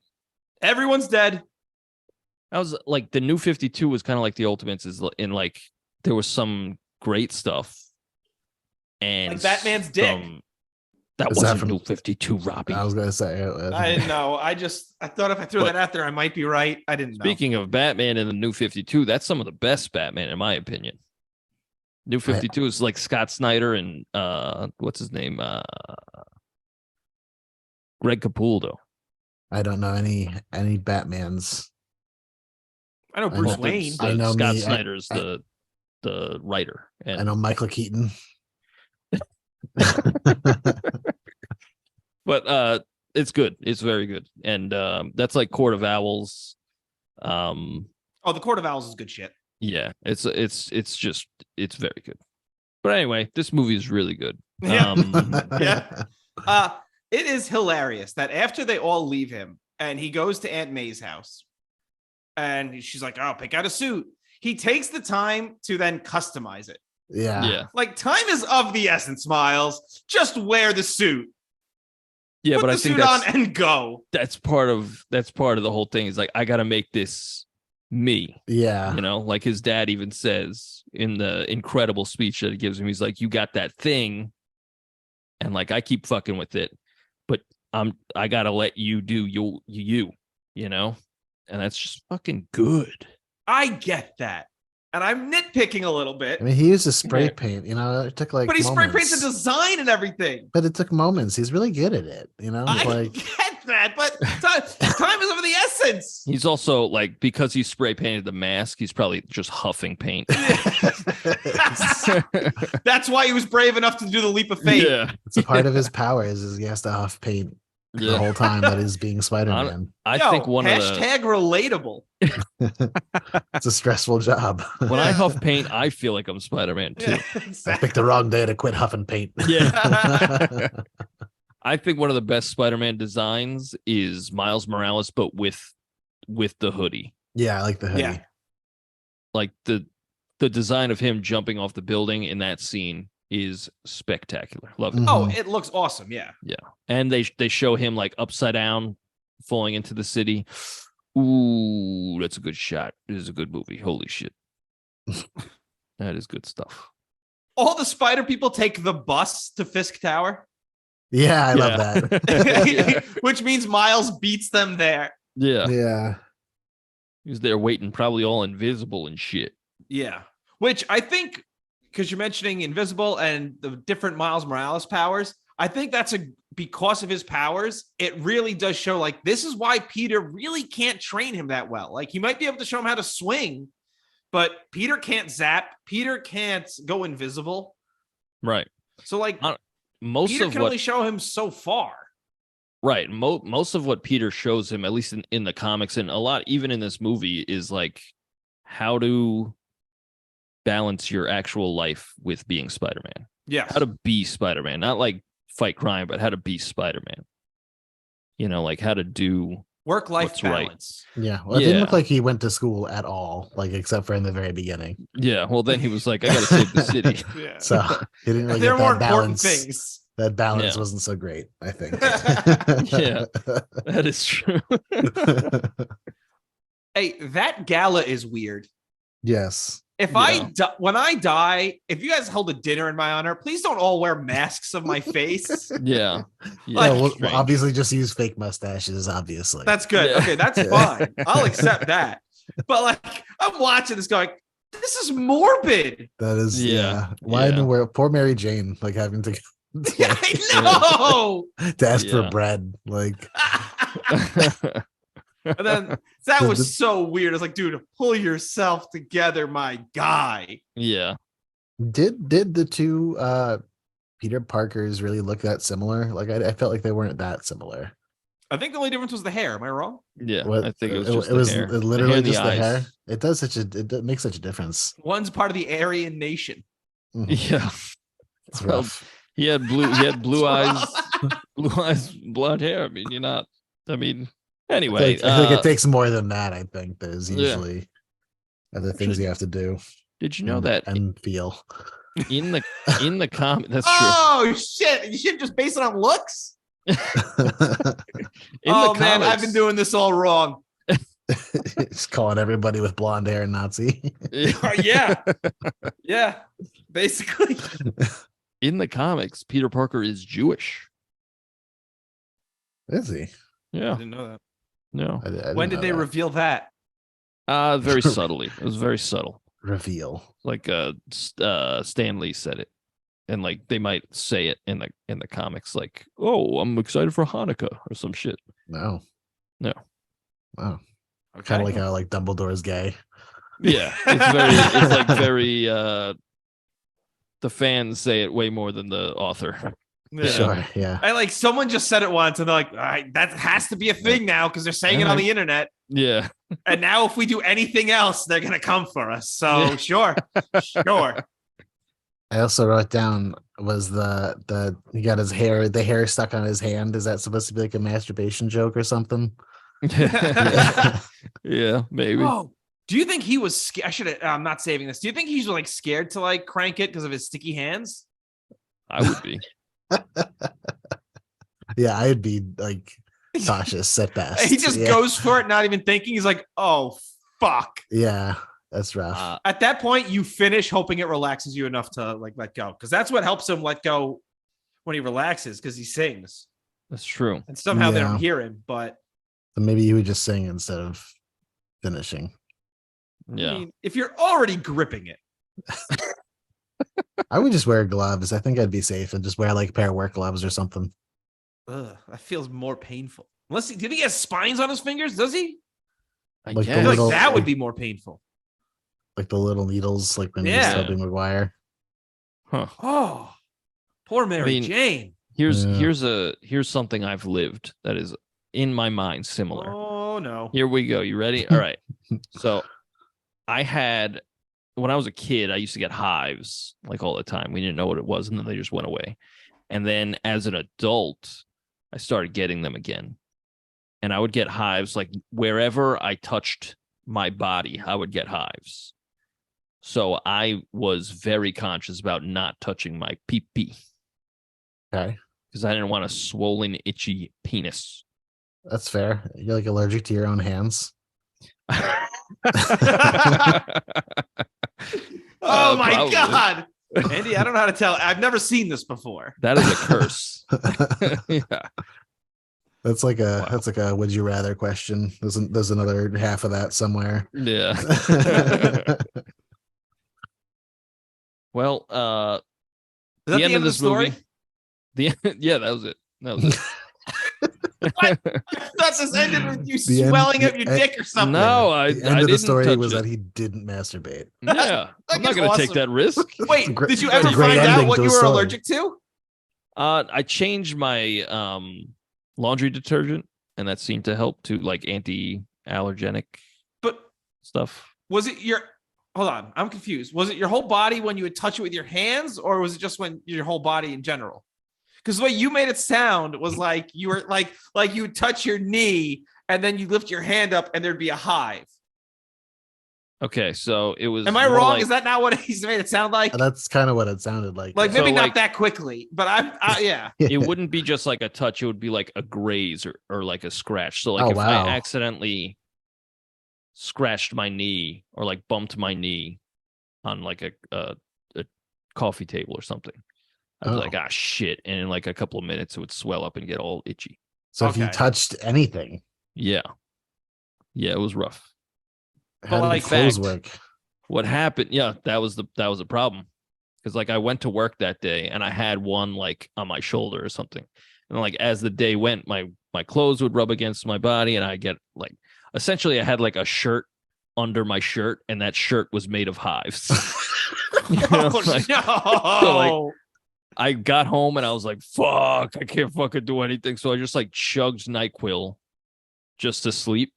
Everyone's dead. That was like the New 52 was kind of like the Ultimates is in like there was some great stuff. And Like Batman's dick. That Is that wasn't from- New 52, Robbie. I was gonna say I didn't know. I thought if I threw But- that out there, I might be right. I didn't know. Speaking of Batman and the New 52, that's some of the best Batman in my opinion. New 52 is like Scott Snyder and what's his name? Greg Capullo. I don't know any Batmans. I know Bruce Well, Wayne. I know Scott me- Snyder's the writer. And I know Michael Keaton. but it's good. It's very good. And that's like Court of Owls. Oh, the Court of Owls is good shit. Yeah, it's very good. But anyway, this movie is really good. Yeah. Yeah. It is hilarious that after they all leave him and he goes to Aunt May's house and she's like, "Oh, pick out a suit." He takes the time to then customize it. Yeah. Like, time is of the essence, Miles. Just wear the suit. Yeah, Put but the I think suit on and go. that's part of the whole thing. Is like, I got to make this me. Yeah. You know, like his dad even says in the incredible speech that he gives him, he's like, "You got that thing, and like I keep fucking with it, but I gotta let you do you know," and that's just fucking good. I get that. And I'm nitpicking a little bit. I mean, he used a spray paint, it took like but he spray paints moments. a design and everything. But it took moments. He's really good at it, I get that, but time is of the essence. He's also like, because he spray painted the mask, he's probably just huffing paint. That's why he was brave enough to do the leap of faith. Yeah, it's a part of his powers is he has to huff paint the whole time that he's being Spider-Man. I think one of the hashtag relatable. It's a stressful job. when I huff paint, I feel like I'm Spider-Man too. Yeah, I exactly. picked the wrong day to quit huffing paint. Yeah. I think one of the best Spider-Man designs is Miles Morales, but with the hoodie. Yeah, I like the hoodie. Yeah. Like the design of him jumping off the building in that scene is spectacular. Love it. Mhm. Oh, it looks awesome. Yeah. And they show him like upside down falling into the city. Ooh, that's a good shot. This is a good movie. Holy shit. That is good stuff. All the spider people take the bus to Fisk Tower, Yeah, I love that. which means Miles beats them there. Yeah. Yeah. He's there waiting, probably all invisible and shit. Yeah. Which I think, because you're mentioning invisible and the different Miles Morales powers, I think that's because of his powers, it really does show like this is why Peter really can't train him that well. Like he might be able to show him how to swing, but Peter can't zap. Peter can't go invisible. Right. So like Most Peter of can what only show him so far. Right. Most of what Peter shows him, at least in the comics and a lot even in this movie, is like how to balance your actual life with being Spider-Man. Yes. How to be Spider-Man. Not like fight crime, but how to be Spider-Man. You know, like how to do Work-life what's right. balance. Yeah. Well, it didn't Yeah. look like he went to school at all, like except for in the very beginning. Yeah. Well, then he was like, I gotta save the city. Yeah. So he didn't really There get are more that important balance. things. That balance Yeah. wasn't so great, I think. Yeah. That is true. Hey, that gala is weird. Yes. If when I die, if you guys hold a dinner in my honor, please don't all wear masks of my face. Yeah. Yeah. Like, We'll strange. obviously just use fake mustaches, obviously. That's good. Yeah. Okay, that's fine. I'll accept that. But like, I'm watching this going, this is morbid. That is, Yeah. Why in Yeah. the world? Poor Mary Jane, like having to Yeah, I know. to ask for Yeah. bread. Like, And then that was so weird. It's like, dude, pull yourself together, my guy. Yeah. did the two Peter Parkers really look that similar? Like, I felt like they weren't that similar. I think the only difference was the hair. Am I wrong? Yeah. What- I think it was it, just it was the hair. literally and just the eyes. hair. It does it makes such a difference. One's part of the Aryan nation. Mhm. Yeah. It's Well, rough. He had blue eyes, It's blonde hair. I mean, you're not. I mean, I anyway. think it takes more than that. I think there's Yeah. usually other things Actually, you have to do. Did you know and- that and feel. in the comic? That's true. Oh shit! You should just base it on looks. In Oh the man, I've comics- been doing this all wrong. Just calling everybody with blonde hair Nazi. Yeah, basically. In the comics, Peter Parker is Jewish. Is he? I Yeah. didn't know that. No. I didn't When did know they that. reveal that? Very subtly. It was very subtle. reveal? Like Stan Lee said it. And like they might say it in the comics, like, "Oh, I'm excited for Hanukkah" or some shit. No. No. Wow. Okay. Kind of like how like Dumbledore's gay. Yeah, it's like very the fans say it way more than the author. Yeah. Sure, yeah. I like someone just said it once, and they're like, all right, that has to be a thing now because they're saying it on the internet. Yeah. And now if we do anything else, they're gonna come for us. So Yeah. sure. I also wrote down was the he got the hair stuck on his hand. Is that supposed to be like a masturbation joke or something? Yeah, maybe. Oh, do you think he was scared? I should have. I'm not saving this. Do you think he's like scared to like crank it because of his sticky hands? I would be. Yeah, I'd be like cautious at best. He just goes for it, not even thinking. He's like, oh fuck. Yeah, that's rough. At that point, you finish hoping it relaxes you enough to like let go, because that's what helps him let go when he relaxes, because he sings. That's true. And somehow they Yeah. don't hear him, but So maybe you would just sing instead of finishing. Yeah. I mean, if you're already gripping it, I would just wear gloves. I think I'd be safe and just wear like a pair of work gloves or something. that feels more painful. Unless did he have spines on his fingers? Does he? I Like the I feel guess. like that would like- be more painful. Like the little needles, like when Yeah. you Tobey Maguire. Huh. Oh, poor Mary mean, Jane. Here's something I've lived that is in my mind similar. Oh no. Here we go. You ready? All right. So when I was a kid, I used to get hives like all the time. We didn't know what it was, and then they just went away. And then as an adult, I started getting them again. And I would get hives like wherever I touched my body, I would get hives. So I was very conscious about not touching my pee-pee Okay. because I didn't want a swollen, itchy penis. That's fair. You're like allergic to your own hands. Oh my probably. god. Andy, I don't know how to tell. I've never seen this before. That is a curse. Yeah. That's like a Wow. would you rather question. There's another half of that somewhere. Yeah. Well, Is that the end of this story? movie. Yeah, that was it. That was it. I thought this ended with you The end- swelling up the your end- dick or something. No, I The end of the didn't story touch was it. that he didn't masturbate. Yeah, I'm not is going to take awesome. that risk. Wait, It's a great- did you it's ever a great find out ending what to you a were story. allergic to? I changed my laundry detergent, and that seemed to help to like anti-allergenic But stuff. was it your hold on, I'm confused. Was it your whole body when you would touch it with your hands, or was it just when your whole body in general? Because the way you made it sound was like you were like you would touch your knee and then you lift your hand up and there'd be a hive. Okay, so it was. Am I more wrong? like- Is that not what he's made it sound like? That's kind of what it sounded like. Like yeah. maybe So, not like- that quickly, but yeah. It wouldn't be just like a touch; it would be like a graze or like a scratch. So, like Oh, if wow. I accidentally scratched my knee or like bumped my knee on like a coffee table or something, I'd be Oh. like, ah, shit, and in like a couple of minutes, it would swell up and get all itchy. So if you Okay. touched anything, Yeah, it was rough. how did like the clothes fact- work? What happened? Yeah, that was the problem. Because like I went to work that day and I had one like on my shoulder or something, and like as the day went, my clothes would rub against my body, and I get like essentially I had like a shirt under my shirt, and that shirt was made of hives. You know, Oh, like, no. I got home and I was like, "Fuck, I can't fucking do anything." So I just like chugged NyQuil just to sleep.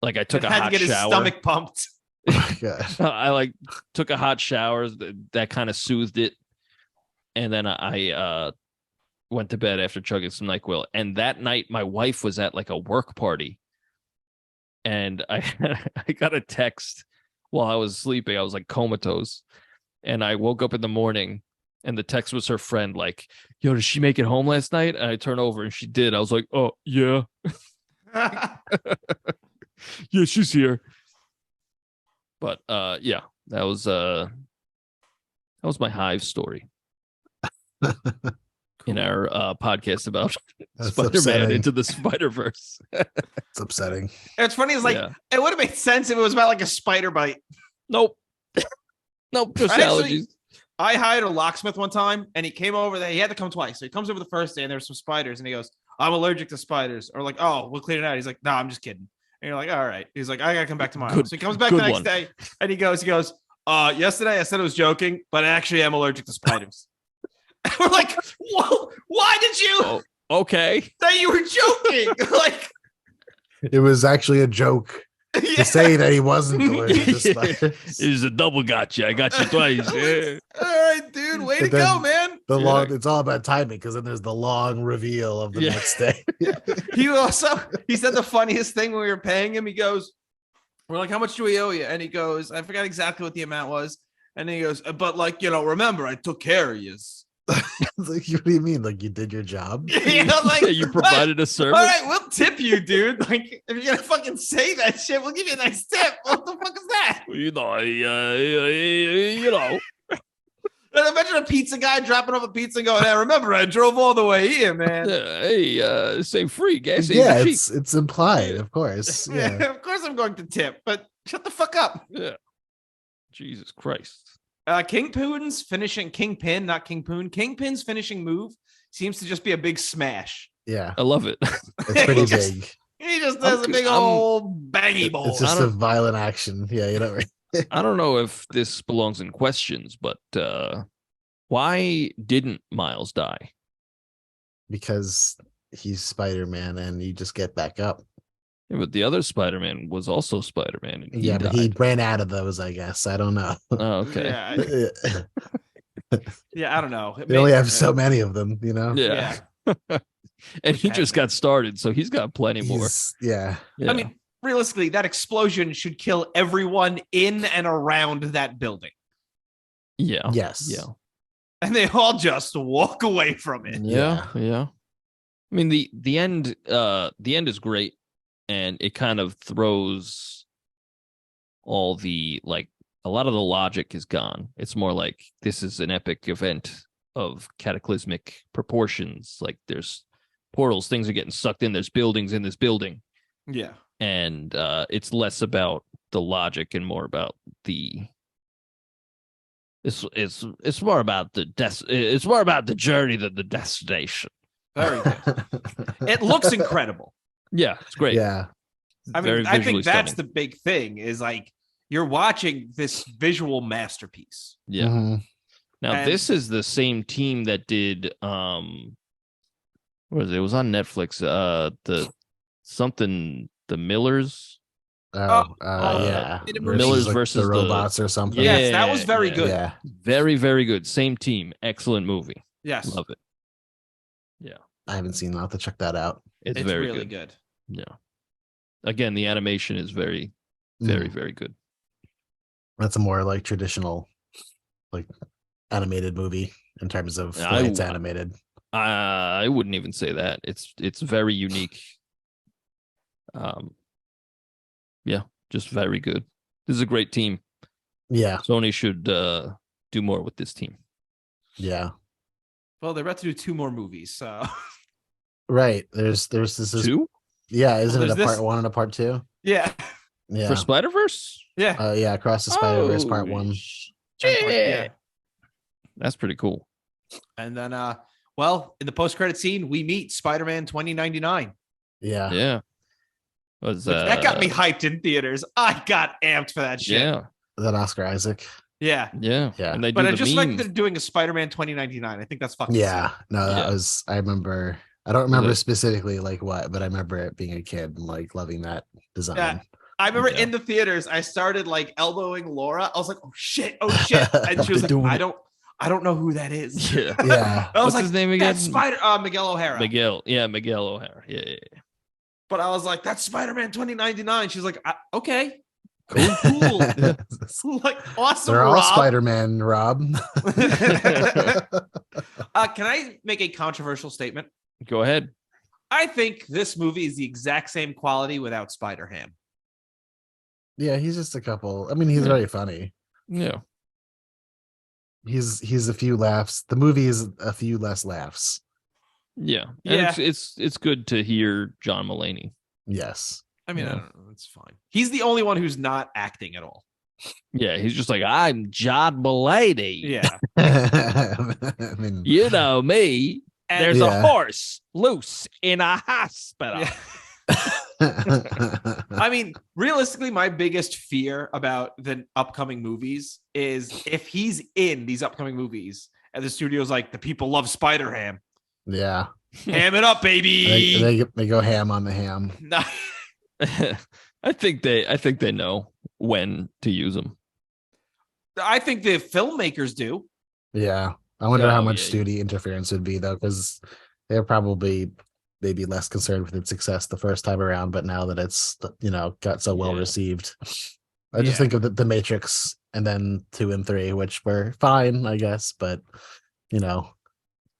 Like I took a had to hot get his shower. stomach pumped. Oh my God. I like took a hot shower that kind of soothed it, and then I went to bed after chugging some NyQuil. And that night, my wife was at like a work party, and I I got a text while I was sleeping. I was like comatose, and I woke up in the morning, and the text was her friend like, "Yo, did she make it home last night?" And I turned over, and she did. I was like, "Oh yeah, yeah, she's here." But yeah, that was my hive story in our podcast about That's Spider-Man upsetting. into the Spider-Verse. It's upsetting. It's funny. It's like Yeah. it would have made sense if it was about like a spider bite. Nope. Nope, just Actually- allergies. I hired a locksmith one time, and he came over there. He had to come twice. So he comes over the first day, and there's some spiders, and he goes, "I'm allergic to spiders." Or like, "Oh, we'll clean it out." He's like, "No, I'm just kidding." And you're like, "All right." He's like, "I gotta come back tomorrow." Good- So he comes back good the next one. day, and he goes, "Yesterday I said I was joking, but actually I'm allergic to spiders." We're like, whoa, why did you Oh, okay. say you were joking? Like, It was actually a joke yeah. to say that he wasn't allergic to It spiders. was a double gotcha. I got you twice. Yeah. All right, dude, way But to go, then man. The Yeah. long, it's all about timing because then there's the long reveal of the Yeah. next day. He said the funniest thing when we were paying him. He goes, we're like, how much do we owe you? And he goes, I forgot exactly what the amount was. And then he goes, but like, remember, I took care of you. Like, what do you mean? Like you did your job? Like, You provided a service. all right, we'll tip you, dude. Like, if you're gonna fucking say that shit, we'll give you a nice tip. What the fuck is that? You know. And imagine a pizza guy dropping off a pizza and going, hey, remember, I drove all the way here, man. Hey, say free gas. Yeah, cheap. it's implied, of course. Yeah. Of course I'm going to tip, but shut the fuck up. Yeah. Jesus Christ. Kingpin's finishing move seems to just be a big smash. Yeah. I love it. It's pretty big. He just does a big old bangy ball. It's just a violent action. Yeah, you know. I don't know if this belongs in questions, but why didn't Miles die? Because he's Spider-Man and you just get back up. Yeah, but the other Spider-Man was also Spider-Man. And Yeah, but he died. ran out of those, I guess. I don't know. Oh, okay. Yeah, I don't know. They only have so many of them, you know? Yeah. And he just got started, so he's got plenty more. Yeah. Yeah. I mean, realistically, that explosion should kill everyone in and around that building. yeah. Yes. Yeah. And they all just walk away from it. Yeah. Yeah. I mean, the end is great, and it kind of throws all the, like, a lot of the logic is gone. It's more like this is an epic event of cataclysmic proportions. Like there's portals, things are getting sucked in. There's buildings in this building. Yeah. And it's less about the logic and more about the it's more about the it's more about the journey than the destination. Very good. It looks incredible. Yeah, it's great. Yeah. I Very mean, I visually think that's stunning. the big thing is like you're watching this visual masterpiece. Yeah. Mhm. Now And- this is the same team that did what was it? It was on Netflix. The Millers. Oh, Uh, yeah. Millers versus the the- robots or something. Yeah. Yes, that was very yeah. good. Yeah. Very, very good. Same team. Excellent movie. Yes. Love it. I haven't seen that. I'll have to check that out. It's, It's very really good. good. Yeah. Again, the animation is very, very, Mm. very good. That's a more like traditional, like animated movie in terms of the I- way it's animated. I wouldn't even say that. It's very unique. Yeah, just very good. This is a great team. Yeah. Sony should do more with this team. Yeah. Well, they're about to do 2 more movies. So Right. There's this is Two yeah, isn't it there's a part this- 1 and a part 2? yeah. Yeah. for Spider-Verse? Yeah. Yeah, Across the Spider-Verse part 1. Yeah. That's pretty cool. And then well, in the post-credit scene, we meet Spider-Man 2099. Yeah. Yeah. Was That got me hyped in theaters. I got amped for that shit. Yeah. Is that Oscar Isaac? Yeah. Yeah. Yeah. And they do But I the just like meme. they're doing a Spider-Man 2099. I think that's fucking Yeah. No, that Yeah. was I remember I don't remember it? specifically like what, but I remember it being a kid and like loving that design. Yeah. I remember Yeah. in the theaters, I started like elbowing Laura. I was like, "Oh shit! Oh shit!" And she was like, Doing it. I don't know who that is." Yeah. Yeah. I was What's like, his name again? "That's Miguel O'Hara." Miguel. Yeah, Miguel O'Hara. Yeah. But I was like, "That's Spider-Man 2099." She's like, "Okay, Cool. cool, like awesome." They're all Rob. Spider-Man, Rob. Can I make a controversial statement? Go ahead. I think this movie is the exact same quality without Spider-Ham. Yeah, he's just a couple. I mean, he's Yeah. very funny. Yeah. He's a few laughs. The movie is a few less laughs. Yeah. And Yeah. it's good to hear John Mulaney. Yes. I mean, Yeah. I don't know. It's fine. He's the only one who's not acting at all. Yeah, he's just like, I'm John Mulaney. Yeah. I mean, You know me. And- There's Yeah. a horse loose in a hospital. Yeah. I mean, realistically, my biggest fear about the upcoming movies is if he's in these upcoming movies and the studio's like, the people love Spider-Ham. Yeah. Ham it up, baby. They go ham on the ham. No. I think they know when to use them. I think the filmmakers do. Yeah. I wonder how much yeah. studio interference would be, though, because they're probably maybe less concerned with its success the first time around, but now that it's, got so well received. I just think of the Matrix and then 2 and 3, which were fine, I guess, but very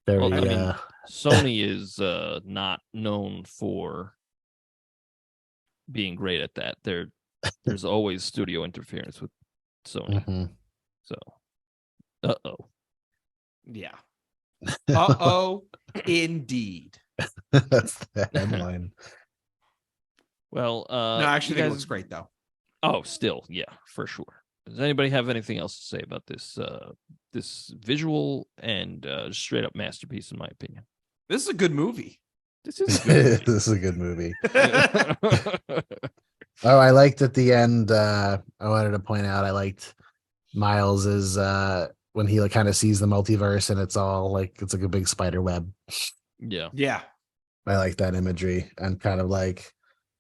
Well, I mean, Sony is not known for being great at that. There's always studio interference with Sony. mm-hmm. So, Yeah. Uh-oh, indeed. That's the headline. Well, no, actually, it looks great, though. Oh, still, yeah, for sure. Does anybody have anything else to say about this visual and straight up masterpiece, in my opinion? This is a good movie. This is a good movie. This is a good movie. Oh, I liked at the end. I wanted to point out I liked Miles's when he kind of sees the multiverse and it's all it's like a big spider web. Yeah. I like that imagery and kind of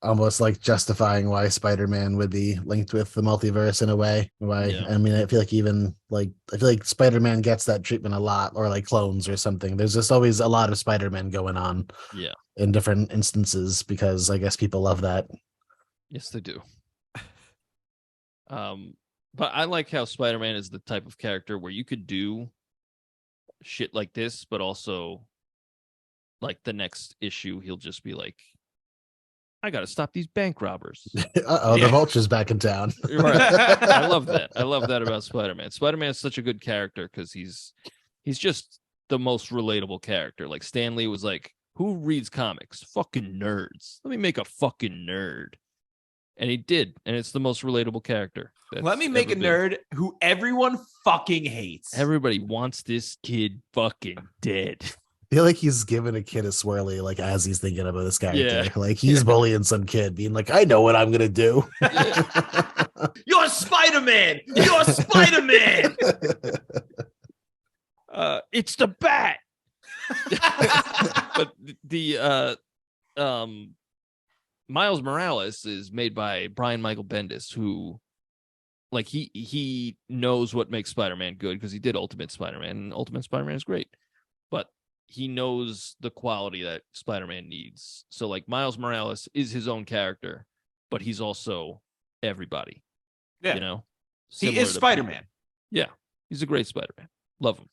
almost justifying why Spider-Man would be linked with the multiverse in a way. I mean, I feel like even I feel like Spider-Man gets that treatment a lot, or clones or something. There's just always a lot of Spider-Man going on. Yeah. In different instances, because I guess people love that. Yes, they do. But I like how Spider-Man is the type of character where you could do shit like this, but also the next issue, he'll just be like, I got to stop these bank robbers. The Vulture's back in town. Right. I love that. I love that about Spider-Man. Spider-Man is such a good character because he's just the most relatable character. Like Stan Lee was like, who reads comics? Fucking nerds. Let me make a fucking nerd. And he did. And it's the most relatable character. Let me make a nerd who everyone fucking hates. Everybody wants this kid fucking dead. I feel like he's giving a kid a swirly as he's thinking about this character. Yeah. He's bullying some kid, being like, I know what I'm gonna do. You're Spider-Man! You're Spider-Man! It's the bat. But the Miles Morales is made by Brian Michael Bendis, who he knows what makes Spider-Man good because he did Ultimate Spider-Man, and Ultimate Spider-Man is great. But he knows the quality that Spider-Man needs. So Miles Morales is his own character, but he's also everybody. Yeah. He is Spider-Man. Yeah. He's a great Spider-Man. Love him.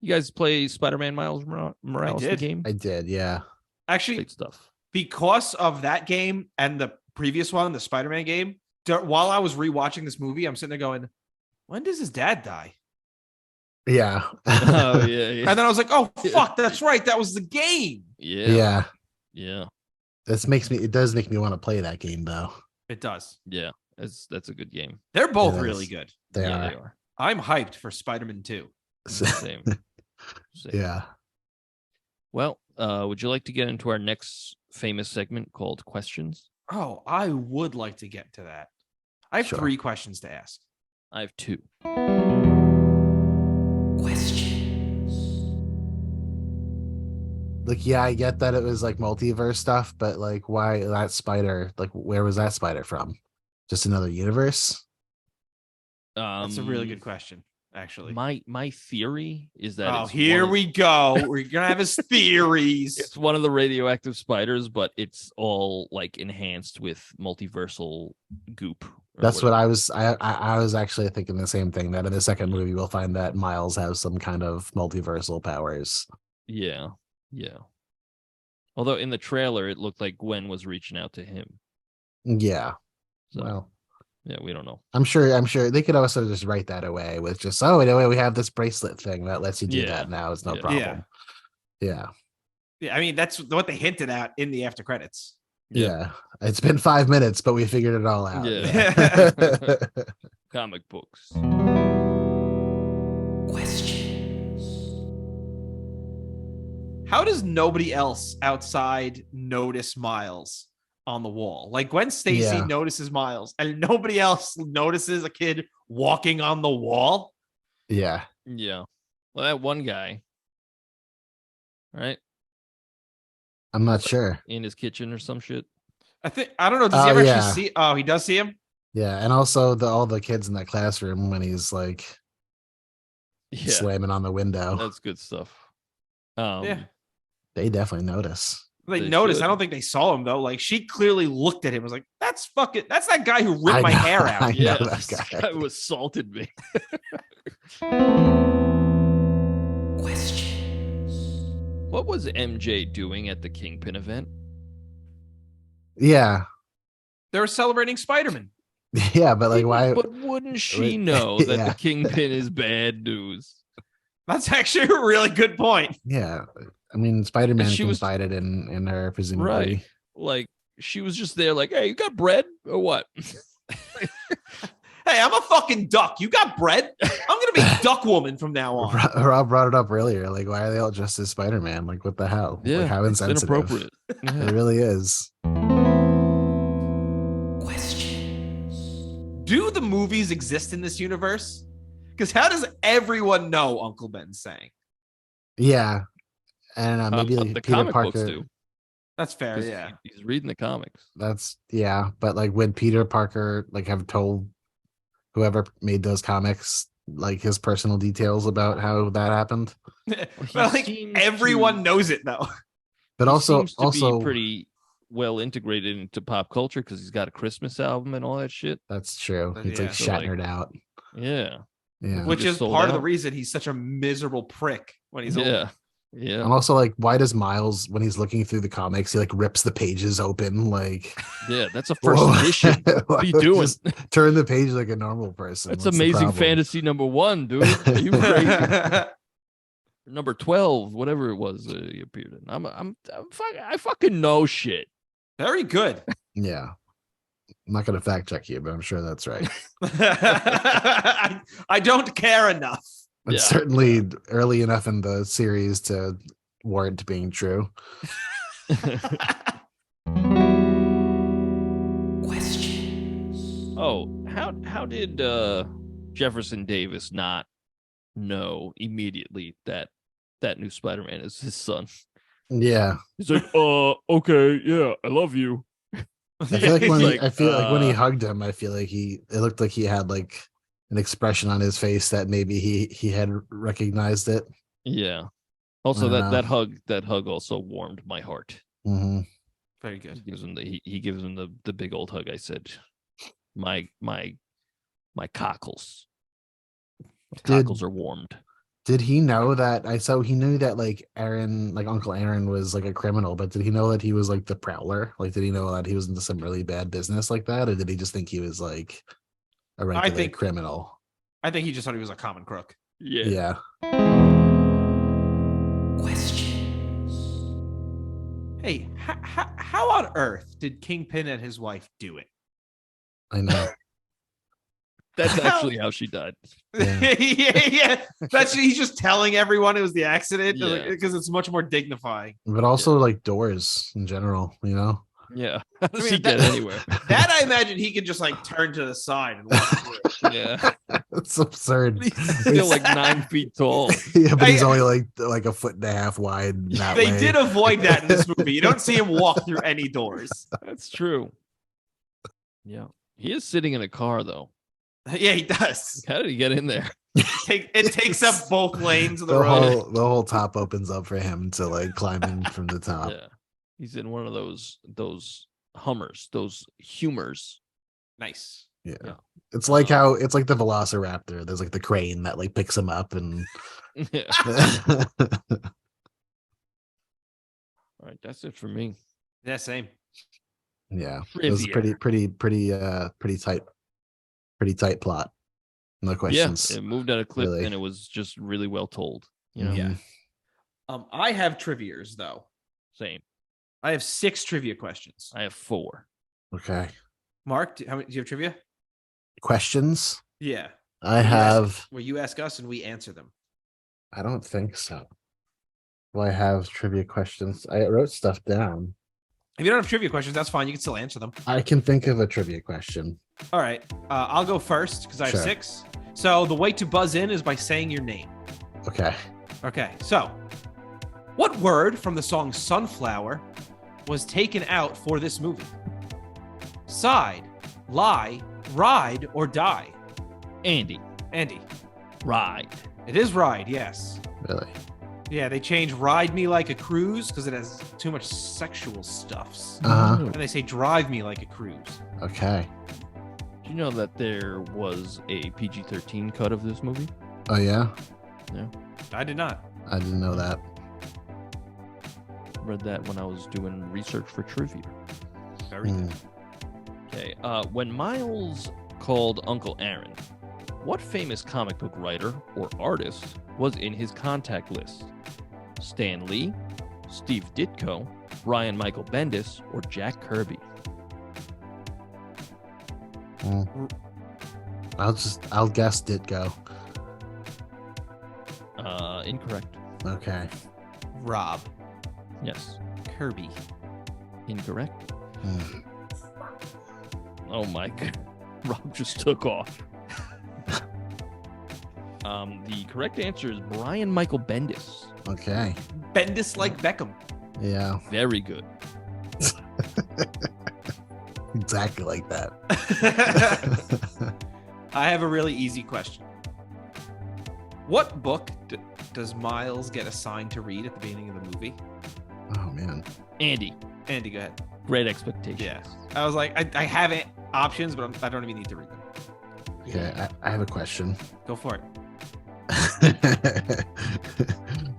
You guys play Spider-Man Miles Morales the game? I did, yeah. Actually, great stuff. Because of that game and the previous one, the Spider-Man game, while I was rewatching this movie, I'm sitting there going, when does his dad die? Yeah. Oh, yeah. And then I was like, oh, fuck, that's right. That was the game. Yeah. It does make me want to play that game, though. It does. Yeah. That's a good game. They're both really good. They are. I'm hyped for Spider-Man 2. Same. Yeah. Well, would you like to get into our next famous segment called Questions? Oh, I would like to get to that. I have 3 questions to ask. I have 2. Questions. I get that it was multiverse stuff, but why that spider? Where was that spider from? Just another universe? That's a really good question, actually. My theory is that here we go. We're gonna have his theories. It's one of the radioactive spiders, but it's all enhanced with multiversal goop. That's what I was actually thinking the same thing, that in the second movie we'll find that Miles has some kind of multiversal powers. Yeah. Although in the trailer it looked like Gwen was reaching out to him. Yeah. So, well, yeah, we don't know. I'm sure they could also just write that away with just, anyway, we have this bracelet thing that lets you do that now. It's no problem. Yeah. I mean, that's what they hinted at in the after credits. Yeah. It's been 5 minutes, but we figured it all out. Yeah. Comic books. Questions. How does nobody else outside notice Miles? on the wall. Like Gwen Stacy Yeah. notices Miles, and nobody else notices a kid walking on the wall. Yeah. Yeah. Well, that one guy, right? I'm not sure. In his kitchen or some shit. I don't know. Does he Oh, ever yeah. actually see? Oh, he does see him. Yeah. And also all the kids in that classroom when he's like Yeah. slamming on the window. That's good stuff. Yeah. They definitely notice. They They noticed. should. I don't think they saw him though. Like she clearly looked at him. And was like, "That's fucking. That's that guy who ripped I my know, hair out." I know Yeah, that this guy. guy assaulted me. What was MJ doing at the Kingpin event? Yeah. They were celebrating Spider-Man. Yeah, but like why? But wouldn't she Wait, know that yeah. the Kingpin is bad news? That's actually a really good point. Yeah. I mean, Spider-Man she was- confided in her, presumably. Right. Like she was just there, like, hey, you got bread or what? Hey, I'm a fucking duck. You got bread? I'm gonna be Duck Woman from now on. Rob brought it up earlier. Like, why are they all dressed as Spider-Man? Like, what the hell? Yeah, like, how it's insensitive. inappropriate. It really is. Do the movies exist in this universe? Because how does everyone know Uncle Ben's saying? Yeah. And maybe like the Peter comic Parker. books do. That's fair. 'Cause Yeah. he's reading the comics. That's but like when Peter Parker like have told whoever made those comics like his personal details about how that happened. But like seems everyone knows it though. But He also seems to be pretty well integrated into pop culture because he's got a Christmas album and all that shit. that's true. He's Yeah. like So, shouting like, it out. Yeah. Yeah. Which just is sold part of the out. reason he's such a miserable prick when he's Yeah. older. Yeah. And also like why does Miles when he's looking through the comics he like rips the pages open like Yeah. That's a first whoa. edition. What are you doing? Just turn the page like a normal person. That's What's the amazing problem? fantasy number 1, dude. Are you crazy? Number 12, whatever it was he appeared in. I fucking know shit. Very good. Yeah. I'm not gonna fact check you, but I'm sure that's right. I don't care enough. It's Yeah. certainly early enough in the series to warrant being true. Oh, how did Jefferson Davis not know immediately that new Spider-Man is his son? Yeah. He's like, okay, yeah, I love you. I feel like when He's he, like, I feel like when he hugged him, I feel like it looked like he had like an expression on his face that maybe he had recognized it. Yeah. Also, I don't that hug also warmed my heart. Mm-hmm. Very He good. gives him he gives him the big old hug. I said, my cockles. My Did- cockles are warmed. Did he know that? He knew that like Aaron, like Uncle Aaron, was like a criminal, but did he know that he was like the Prowler? Like, did he know that he was into some really bad business like that, or did he just think he was like a regular think- criminal? I think he just thought he was a common crook. Yeah. Hey, how on earth did Kingpin and his wife do it? I know. That's actually how she died. Yeah. yeah. He's just telling everyone it was the accident Yeah. because it's much more dignifying. But also like doors in general, you know? Yeah. How does I mean, he get anywhere? That I imagine he could just like turn to the side and walk through. Yeah. It's absurd. He's still like 9 feet tall. Yeah, but he's only like a foot and a half wide that They way. did avoid that in this movie. You don't see him walk through any doors. That's true. Yeah. He is sitting in a car though. Yeah, he does. How did he get in there? It takes up both lanes of the the road. whole top opens up for him to like climb in from the top. Yeah. He's in one of those Hummers, those Humors. Nice. Yeah. Yeah. It's like it's like the Velociraptor. There's like the crane that like picks him up and Yeah. All right, that's it for me. Yeah, same. yeah. It was a pretty tight plot. No questions. Yeah, it moved at a clip Really. and it was just really well told. You know, Yeah. I have trivias though. same. I have 6 trivia questions. I have 4. Okay. Mark, do you have trivia? Questions? Yeah. I have Where you ask us and we answer them. I don't think so. Do I have trivia questions? I wrote stuff down. If you don't have trivia questions, that's fine. You can still answer them. I can think of a trivia question. All right. I'll go first because I have Sure. 6. So the way to buzz in is by saying your name. Okay. Okay. So what word from the song Sunflower was taken out for this movie? Side, lie, ride, or die? Andy. Andy. Ride. It is ride, yes. Really? Yeah, they changed ride me like a cruise because it has too much sexual stuffs. Uh-huh. And they say drive me like a cruise. Okay. Do you know that there was a PG-13 cut of this movie? Oh, yeah? I did not. I didn't know that. Read that when I was doing research for trivia. Very good. Okay. When Miles called Uncle Aaron, what famous comic book writer or artist was in his contact list? Stan Lee, Steve Ditko, Brian Michael Bendis, or Jack Kirby? I'll guess Ditko. Incorrect. Okay. Rob. Yes. Kirby. Incorrect. Hmm. Oh my god. Rob just took off. The correct answer is Brian Michael Bendis. Okay. Bendis like Beckham. Yeah. Very good. Exactly like that. I have a really easy question. What book does Miles get assigned to read at the beginning of the movie? Oh, man. Andy. Andy, go ahead. Great Expectations. Yeah. I was like, I have options, but I don't even need to read them. Okay, I have a question. Go for it.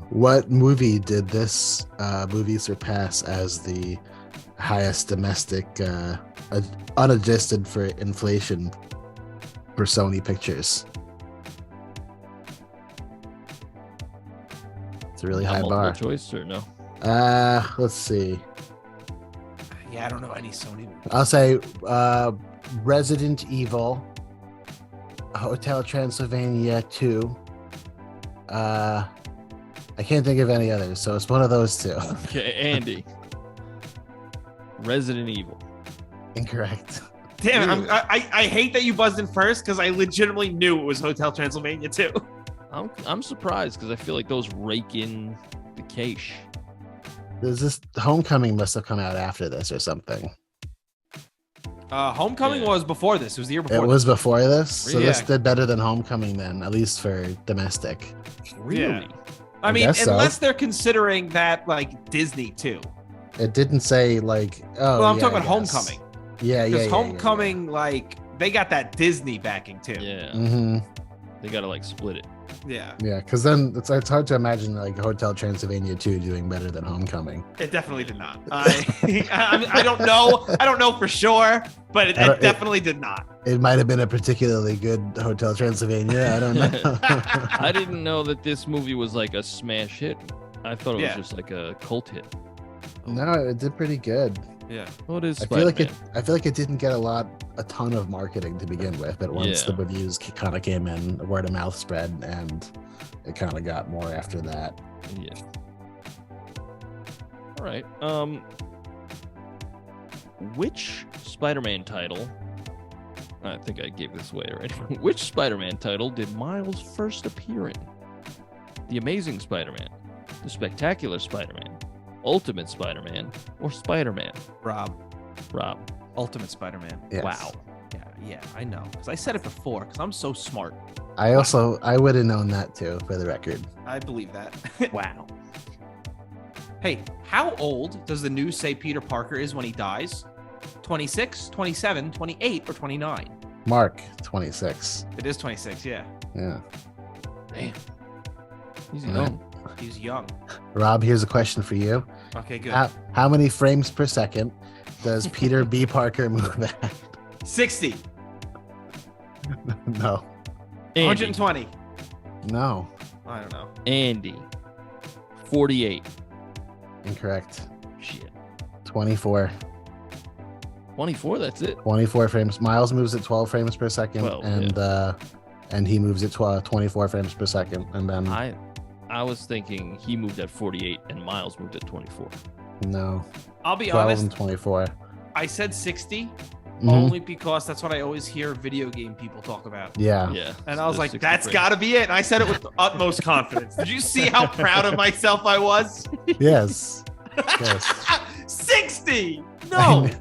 What movie did this movie surpass as the highest domestic, unadjusted for inflation, for Sony Pictures? It's a really high Multiple bar. choice or no? Let's see. Yeah, I don't know any Sony movies. I'll say Resident Evil, Hotel Transylvania 2. I can't think of any others, so it's one of those two. Okay, Andy. Resident Evil. Incorrect. Damn it, I hate that you buzzed in first because I legitimately knew it was Hotel Transylvania too. I'm surprised because I feel like those rake in the cash. There's this Homecoming must have come out after this or something. Homecoming Yeah. was before this. It was the year before. It was before this, so Yeah. this did better than Homecoming then, at least for domestic. Really? I mean, guess so. unless they're considering that like Disney too. It didn't say like, oh. Well, I'm yeah, talking I about guess. Homecoming. Yeah, yeah. Because Homecoming, like, they got that Disney backing too. Yeah. Mm-hmm. They gotta like split it. Yeah, Yeah, because then it's hard to imagine like Hotel Transylvania 2 doing better than Homecoming. it definitely did not. I don't know. I don't know for sure, but it definitely did not. It might have been a particularly good Hotel Transylvania. I don't know. I didn't know that this movie was like a smash hit. I thought it was Yeah. just like a cult hit. No, it did pretty good. Yeah. Well, it is I feel Spider-Man. like it didn't get a ton of marketing to begin with, but once Yeah. the reviews kind of came in, word of mouth spread, and it kind of got more after that. Yeah. All right. Which Spider-Man title? I think I gave this away already. Which Spider-Man title did Miles first appear in? The Amazing Spider-Man, The Spectacular Spider-Man, Ultimate Spider-Man, or Spider-Man? Rob, Ultimate Spider-Man. Yes. Wow. Yeah, I know. Because I said it before. Because I'm so smart. I would have known that too, for the record. I believe that. Wow. Hey, how old does the news say Peter Parker is when he dies? 26, 27, 28, or 29? Mark, 26. It is 26, yeah. Yeah. Damn. He's Yeah. young. He's young. Rob, here's a question for you. Okay, good. How many frames per second does Peter B. Parker move at? 60, No. Andy. 120. No. I don't know. Andy. 48. Incorrect. Shit. 24. 24, that's it. 24 frames. Miles moves at 12 frames per second, 12, and he moves at 24 frames per second, and then I was thinking he moved at 48 and Miles moved at 24. No. I'll be 12 honest. and 24. I said 60 Mhm. only because that's what I always hear video game people talk about. Yeah. Yeah. And I was the like, 60 that's frames. got to be it. And I said it with the utmost confidence. Did you see how proud of myself I was? Yes. Yes. 60. I No. kn-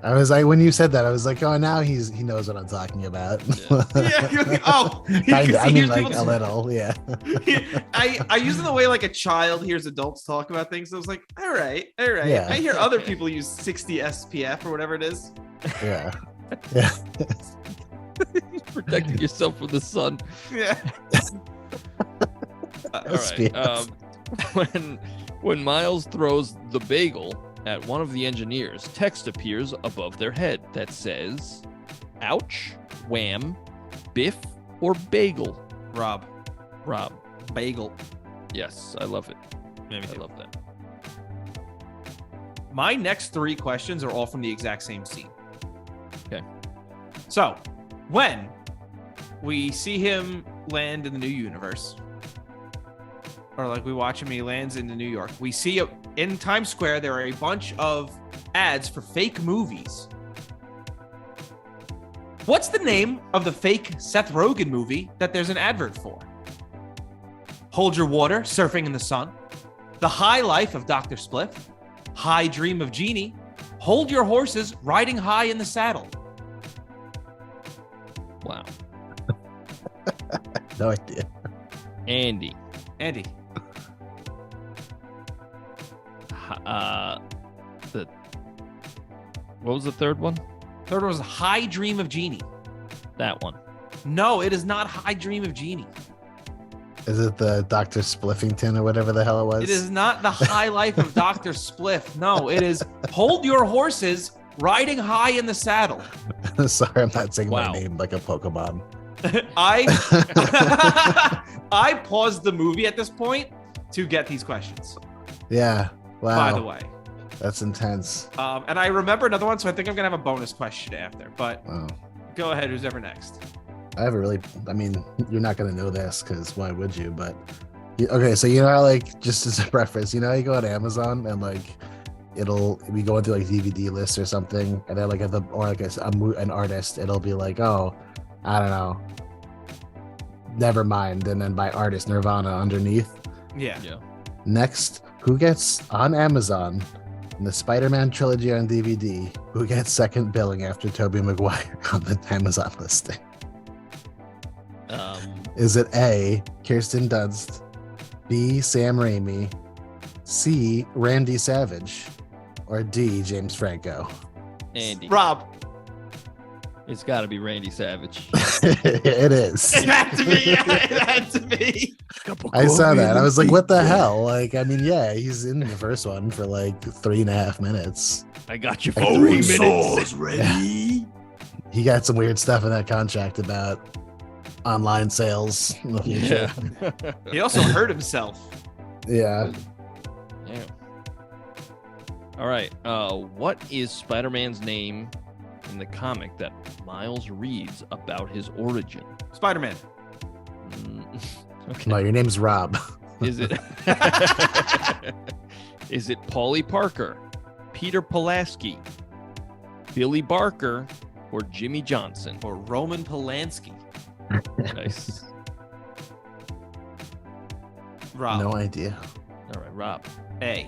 I was like, when you said that, I was like, oh, now he knows what I'm talking about. Yeah. You're like, oh, Kinda, I he mean, hears like people- a little, yeah. I use it the way like a child hears adults talk about things. So I was like, all right. Yeah. I hear other people use 60 SPF or whatever it is. Yeah. Yeah. Protecting yourself from the sun. Yeah. All right. When Miles throws the bagel at one of the engineers, text appears above their head that says, "Ouch, wham, biff, or bagel." Rob. Bagel. Yes, I love it. Yeah, me I too. love that. My next 3 questions are all from the exact same scene. Okay. So, when we see him land in the new universe, or like we watch him, he lands into New York, we see in Times Square, there are a bunch of ads for fake movies. What's the name of the fake Seth Rogen movie that there's an advert for? Hold Your Water, Surfing in the Sun, The High Life of Dr. Spliff, High Dream of Jeannie, Hold Your Horses, Riding High in the Saddle. Wow. No idea. Andy. What was the third one? Third one was High Dream of Jeannie. That one. No, it is not High Dream of Jeannie. Is it the Dr. Spliffington or whatever the hell it was? It is not The High Life of Dr. Spliff. No, it is Hold Your Horses, Riding High in the Saddle. Sorry, I'm not saying Wow. my name like a Pokemon. I paused the movie at this point to get these questions, Yeah. Wow. by the way. That's intense. And I remember another one, so I think I'm going to have a bonus question after. But Wow. go ahead, who's ever next? I mean, you're not going to know this because why would you? But okay, so you know how, like, just as a preface, you know, how you go on Amazon and like we go into like DVD lists or something, and then like an artist, it'll be like, oh, I don't know, never mind, and then by artist Nirvana underneath. Yeah. Next, who gets on Amazon in the Spider-Man trilogy on DVD? Who gets second billing after Tobey Maguire on the Amazon listing? Is it A, Kirsten Dunst, B, Sam Raimi, C, Randy Savage, or D, James Franco? Andy. Rob. It's got to be Randy Savage. It is. It had to be. Yeah, it had to be. I saw that. I was like, what the hell? Like, I mean, yeah, he's in the first one for like 3.5 minutes. I got you for Like 3 3 minutes. ready. He got some weird stuff in that contract about online sales in the future. Yeah. He also hurt himself. Yeah. Damn. All right. What is Spider-Man's name in the comic that Miles reads about his origin? Spider-Man. Okay. No, your name's Rob. Is it? Is it Paulie Parker, Peter Pulaski, Billy Barker, or Jimmy Johnson? Or Roman Polanski. Nice. Rob. No idea. All right, Rob. A.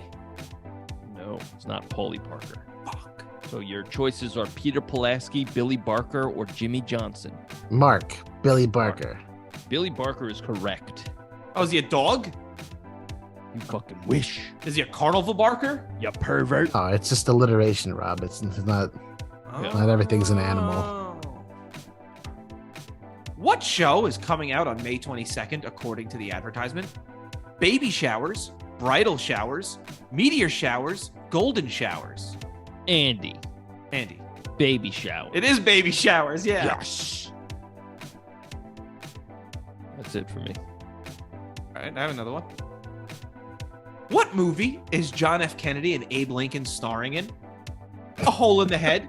No, it's not Paulie Parker. Fuck. So your choices are Peter Pulaski, Billy Barker, or Jimmy Johnson. Mark, Billy Barker. Billy Barker is correct. Oh, is he a dog? You fucking wish. Is he a carnival barker? You pervert. Oh, it's just alliteration, Rob. It's not. Not everything's an animal. Oh. What show is coming out on May 22nd, according to the advertisement? Baby showers, bridal showers, meteor showers, golden showers. Andy. Baby shower. It is baby showers, yeah. Yes. That's it for me. All right, I have another one. What movie is John F. Kennedy and Abe Lincoln starring in? A Hole in the Head.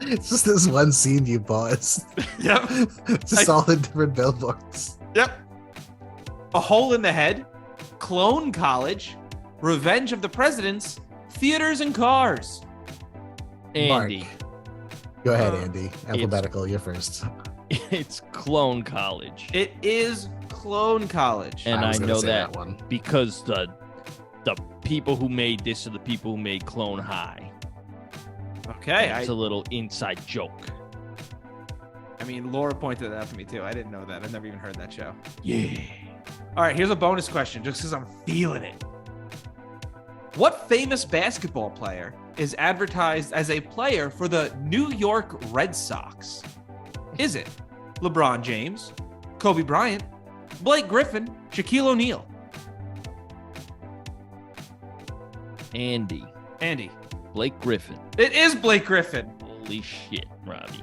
It's just this one scene you paused. Yep. Just all the different billboards. Yep. A Hole in the Head, Clone College, Revenge of the Presidents, Theaters and Cars. Andy. Mark. Go ahead, Andy. Alphabetical, you're first. It's Clone College. It is Clone College. And I was gonna know say that one. because the people who made this are the people who made Clone High. Okay. It's a little inside joke. I mean, Laura pointed that out to me too. I didn't know that. I've never even heard that show. Yeah. All right, here's a bonus question just because I'm feeling it. What famous basketball player is advertised as a player for the New York Red Sox? Is it LeBron James, Kobe Bryant, Blake Griffin, Shaquille O'Neal? Andy. Blake Griffin. It is Blake Griffin. Holy shit, Robbie.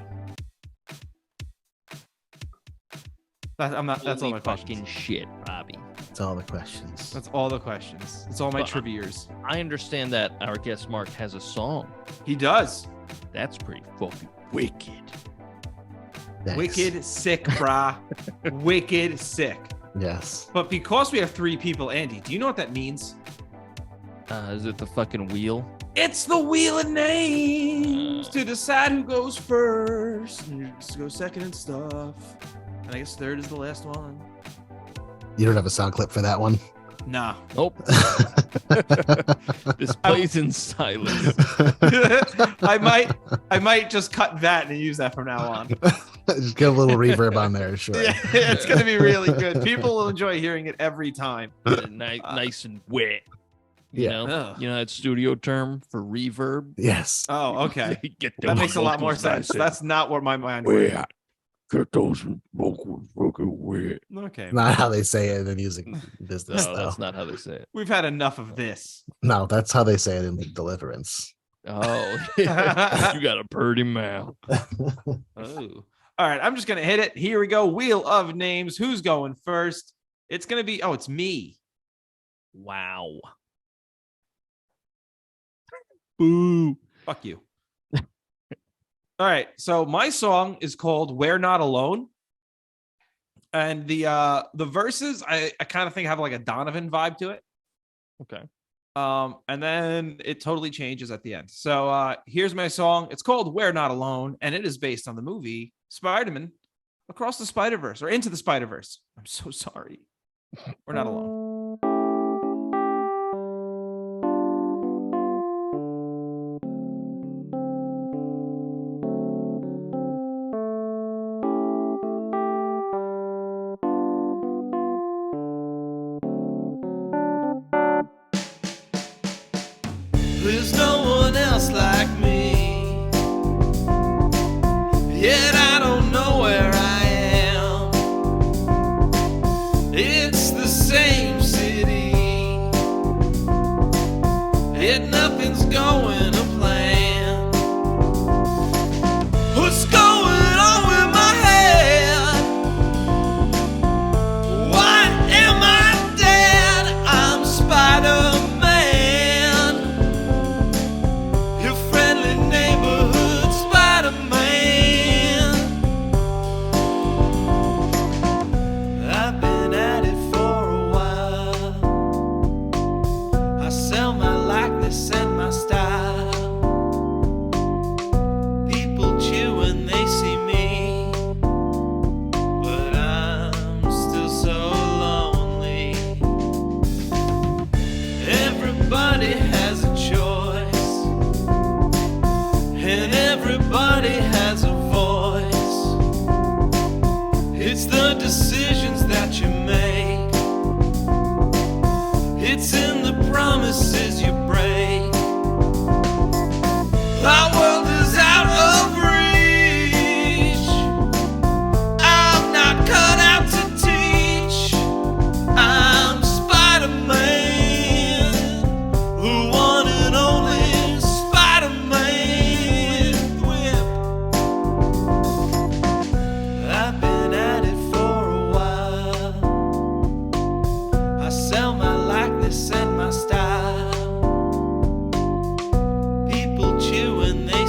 That's all Holy my fucking questions. shit, Robbie. That's all the questions. That's all the questions. That's all my Well, trivias. I understand that our guest Mark has a song. He does. That's pretty fucking wicked. Thanks. Wicked sick, brah. Wicked sick. Yes. But because we have 3 people, Andy, do you know what that means? Is it the fucking wheel? It's the wheel of names to decide who goes first. And you just go second and stuff. And I guess third is the last one. You don't have a sound clip for that one? Nah. Nope. This plays in silence. I might just cut that and use that from now on. Just get a little reverb on there, sure. Yeah, it's gonna be really good. People will enjoy hearing it every time. Nice and wet. You Yeah. know? Ugh. You know that studio term for reverb? Yes. Oh, okay. Get That those makes a lot more vocals sense. nice and That's not what my mind went. wet. Get those vocals fucking wet. Okay. Not how they say it in the music business, No, though. that's not how they say it. We've had enough of this. No, that's how they say it in like, Deliverance. Oh, you got a pretty mouth. Oh. All right, I'm just gonna hit it. Here we go. Wheel of names. Who's going first? It's gonna be. Oh, it's me. Wow. Boo. Fuck you. All right. So my song is called "We're Not Alone," and the verses I kind of think have like a Donovan vibe to it. Okay. And then it totally changes at the end. So here's my song. It's called "We're Not Alone," and it is based on the movie Spider-Man Across the Spider-Verse or Into the Spider-Verse. I'm so sorry. We're not alone. There's no one else like me, yet I don't know where I am. It's the same city, yet nothing's going to plan. What's going on with my head? Why am I dead? I'm Spider-Man. Decisions that you make, it's in the promises you break. Our world is out of reach. I'm not cut out to teach. I'm Spider-Man, the one and only Spider-Man whip. I've been at it for a while. I sell my likeness and my style. People chew and they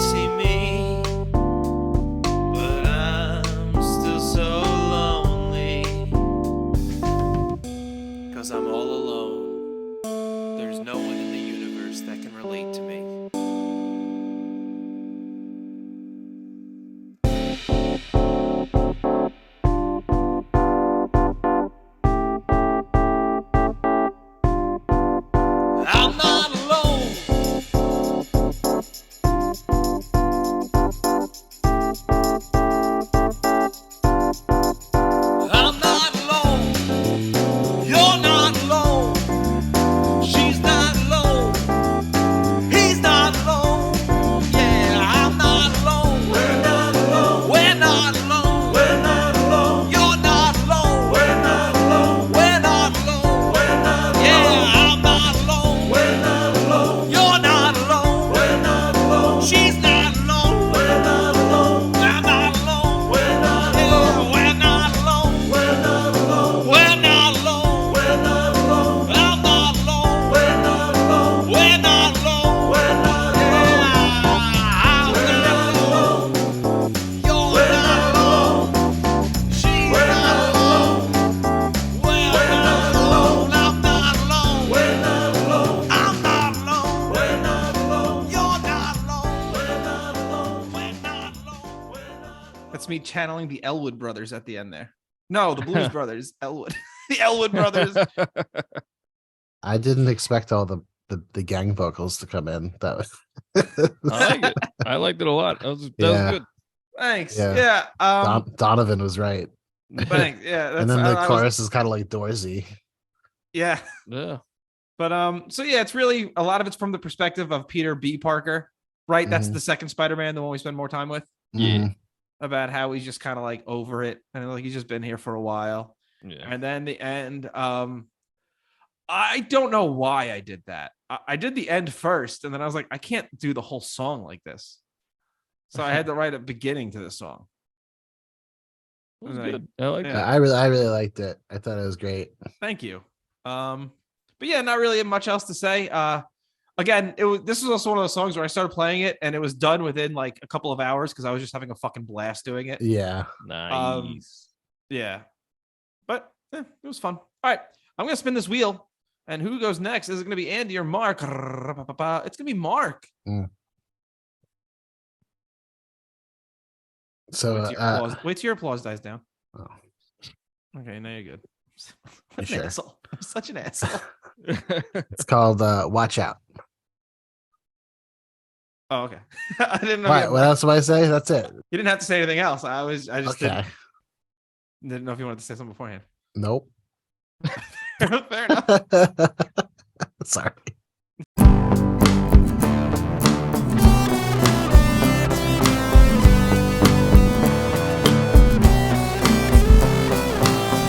channeling the Elwood brothers at the end there. No, the Blues Brothers. Elwood. The Elwood brothers. I didn't expect all the gang vocals to come in. That was I like it. I liked it a lot. That was good. Thanks. Yeah. Yeah. Donovan was right. Thanks. Yeah. And then the chorus is kind of like Dorsey. Yeah. Yeah. But so yeah, it's really a lot of it's from the perspective of Peter B. Parker, right? That's the second Spider-Man, the one we spend more time with. Yeah. About how he's just kind of like over it and like he's just been here for a while. Yeah. And then the end, I don't know why I did that. I did the end first, and then I was like, I can't do the whole song like this. So I had to write a beginning to the song. It was good. I like that. I really liked it. I thought it was great. Thank you. But yeah, not really much else to say. Again, this was also one of those songs where I started playing it and it was done within like a couple of hours because I was just having a fucking blast doing it. Yeah. Nice. Yeah. But it was fun. All right. I'm gonna spin this wheel. And who goes next? Is it gonna be Andy or Mark? It's gonna be Mark. So wait till your applause dies down. Oh. Okay, now you're good. You sure? Asshole. I'm such an asshole. It's called Watch Out. Oh, okay. I didn't know. All right, what else do I say? That's it. You didn't have to say anything else. I just Okay. didn't know if you wanted to say something beforehand. Nope. Fair enough. Sorry.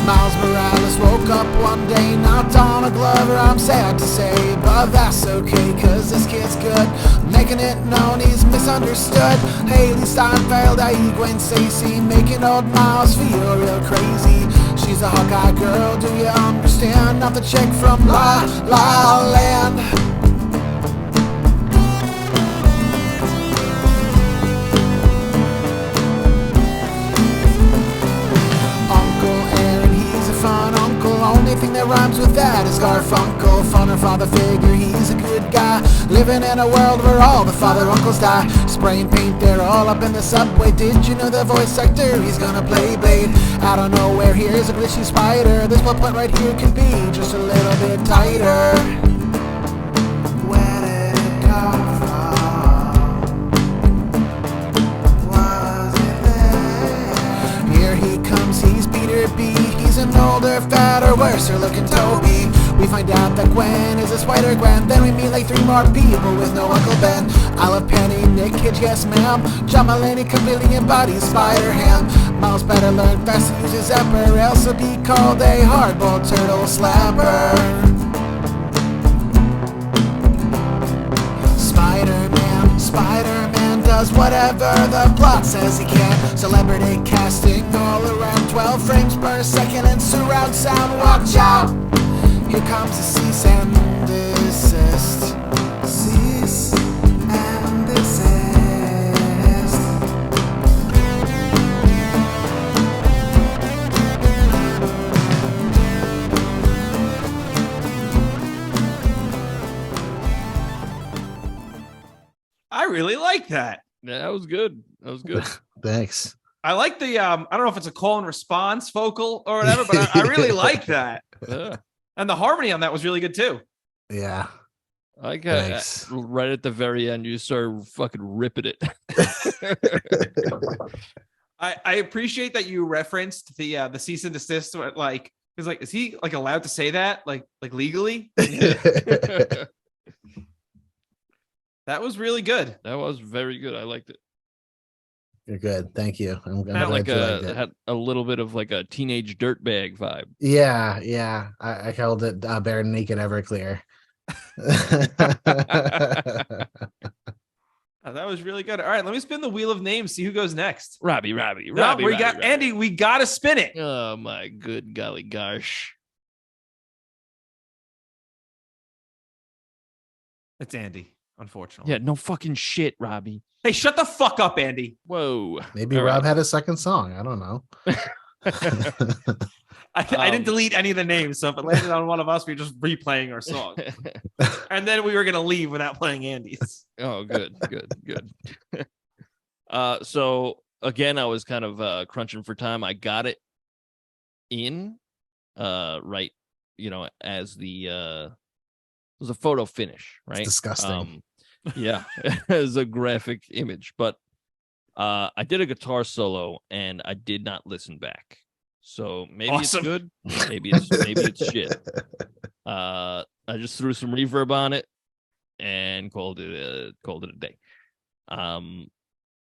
Miles Morales woke up one day, not Donald Glover, I'm sad to say, but that's okay, cause this kid's good, making it known he's misunderstood. Haley Steinfeld, I.E. Gwen Stacy, making old Miles feel real crazy. She's a Hawkeye girl, do you understand? Not the chick from La La Land. Only thing that rhymes with that is Garfunkel. Funner father figure, he's a good guy, living in a world where all the father uncles die. Spray and paint, they're all up in the subway. Did you know the voice actor, he's gonna play Blade? Out of nowhere, here's a glitchy spider. This plot point right here can be just a little bit tighter. Where did it come from? Was it there? Here he comes, he's Peter B. He's an older, fatter, worser looking Toby. We find out that Gwen is a Spider-Gwen. Then we meet like 3 more people with no Uncle Ben. I love Penny, Nick Cage, yes ma'am. John Mulaney completely embodies Spider-Ham. Miles better learn fast to use his zapper, else he'll be called a hardball turtle slapper. Spider-Man does whatever the plot says he can. Celebrity casting all around, 12 frames per second and surround sound. Watch out! Here comes the cease and desist. Cease and desist. I really like that. Yeah, that was good. That was good. Thanks. I like the I don't know if it's a call and response vocal or whatever, but I really like that. Yeah. And the harmony on that was really good too. Yeah. I got Thanks. right at the very end, you started fucking ripping it. I appreciate that you referenced the cease and desist. Like, is he like allowed to say that like legally? That was really good. That was very good. I liked it. You're good. Thank you. I'm Had glad like you liked it. had a little bit of like a teenage dirtbag vibe. Yeah. I called it Bare Naked Everclear. That was really good. All right, let me spin the wheel of names. See who goes next. Robbie. We got Andy. We got to spin it. Oh my good golly gosh. It's Andy, unfortunately. Yeah, no fucking shit, Robbie. Hey, shut the fuck up, Andy. Whoa. Maybe All Rob right. had a second song. I don't know. I didn't delete any of the names, so if it landed on one of us, we were just replaying our song. And then we were going to leave without playing Andy's. Oh, good. So again, I was kind of crunching for time. I got it in right, as the it was a photo finish, right? It's disgusting. Yeah, as a graphic image, but I did a guitar solo and I did not listen back. So maybe Awesome. it's good, maybe it's shit. I just threw some reverb on it and called it a day. Other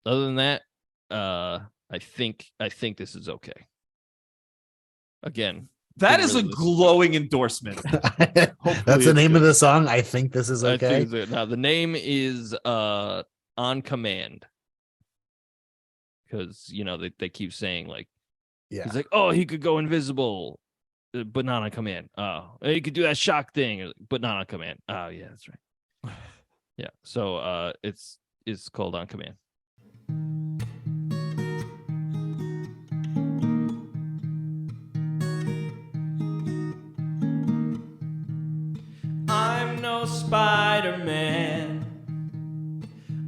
than that, I think this is okay. Again, That didn't is really a listen to it. glowing endorsement. That's the it's name of good. the song. I think this is I okay. think it's good. Now the name is On Command, because they keep saying like, Yeah. he's like, oh, he could go invisible, but not on command. Oh, he could do that shock thing, but not on command. Oh yeah, that's right. Yeah, so it's called On Command. I'm no Spider-Man.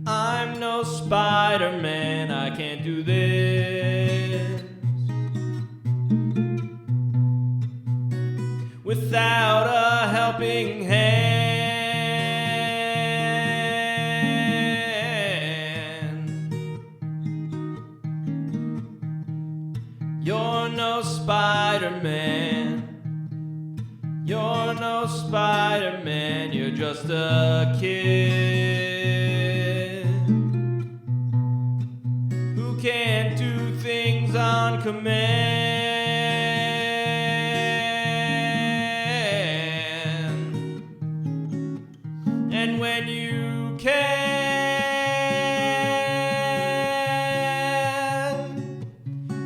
I'm no Spider-Man. I can't do this without a helping hand. You're no Spider-Man. You're no Spider-Man, you're just a kid who can't do things on command. And when you can,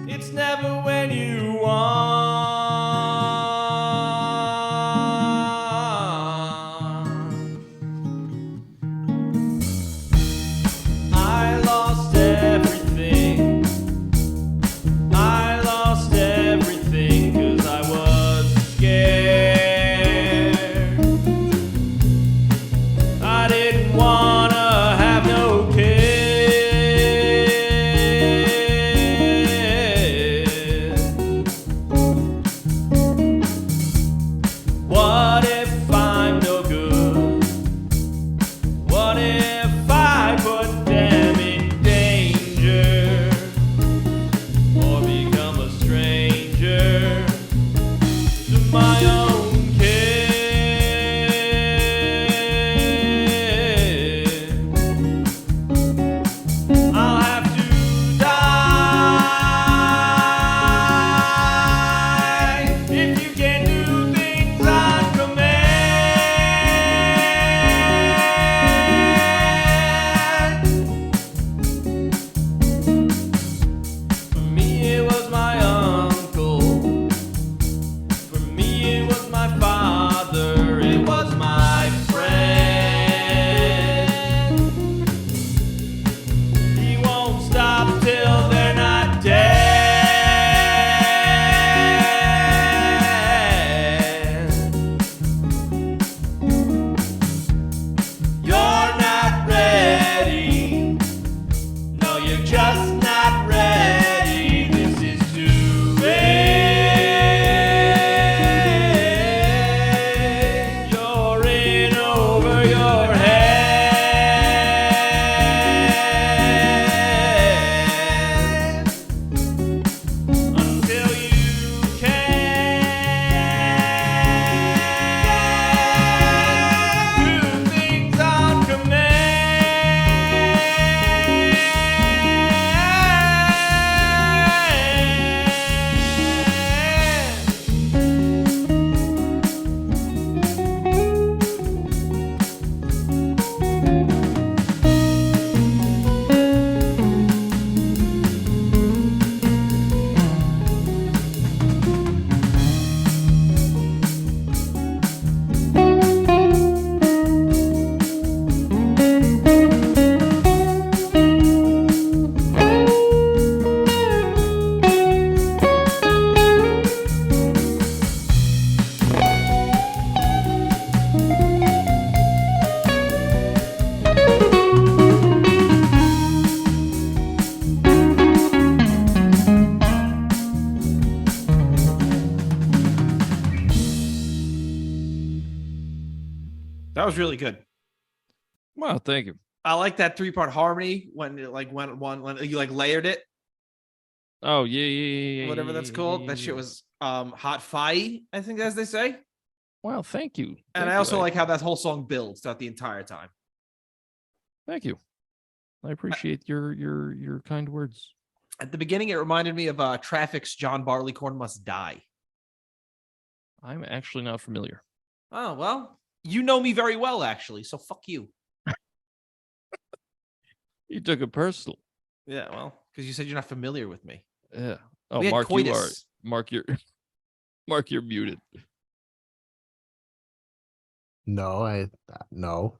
it's never when you want. I lost everything 'cause I was scared. I didn't wanna have no kids. What if I'm no good? What if I put them in danger or become a stranger to my own kid? I'll have to die if you can do things on command. For me it was my uncle. For me it was my father. It was my friend. He won't stop till they're not dead. That was really good. Wow, thank you. I like that 3-part harmony when it like went one when you like layered it, Oh yeah. whatever that's called. That shit was hot fire, I think, as they say. Wow, thank you. And Thank I you. also like how that whole song builds throughout the entire time. Thank you. I appreciate your kind words. At the beginning, it reminded me of Traffic's "John Barleycorn Must Die." I'm actually not familiar. Oh well, you know me very well, actually. So fuck you. You took it personal. Yeah, well, because you said you're not familiar with me. Yeah. Oh, We had Mark, you are. coitus. Mark, you're muted. No, no.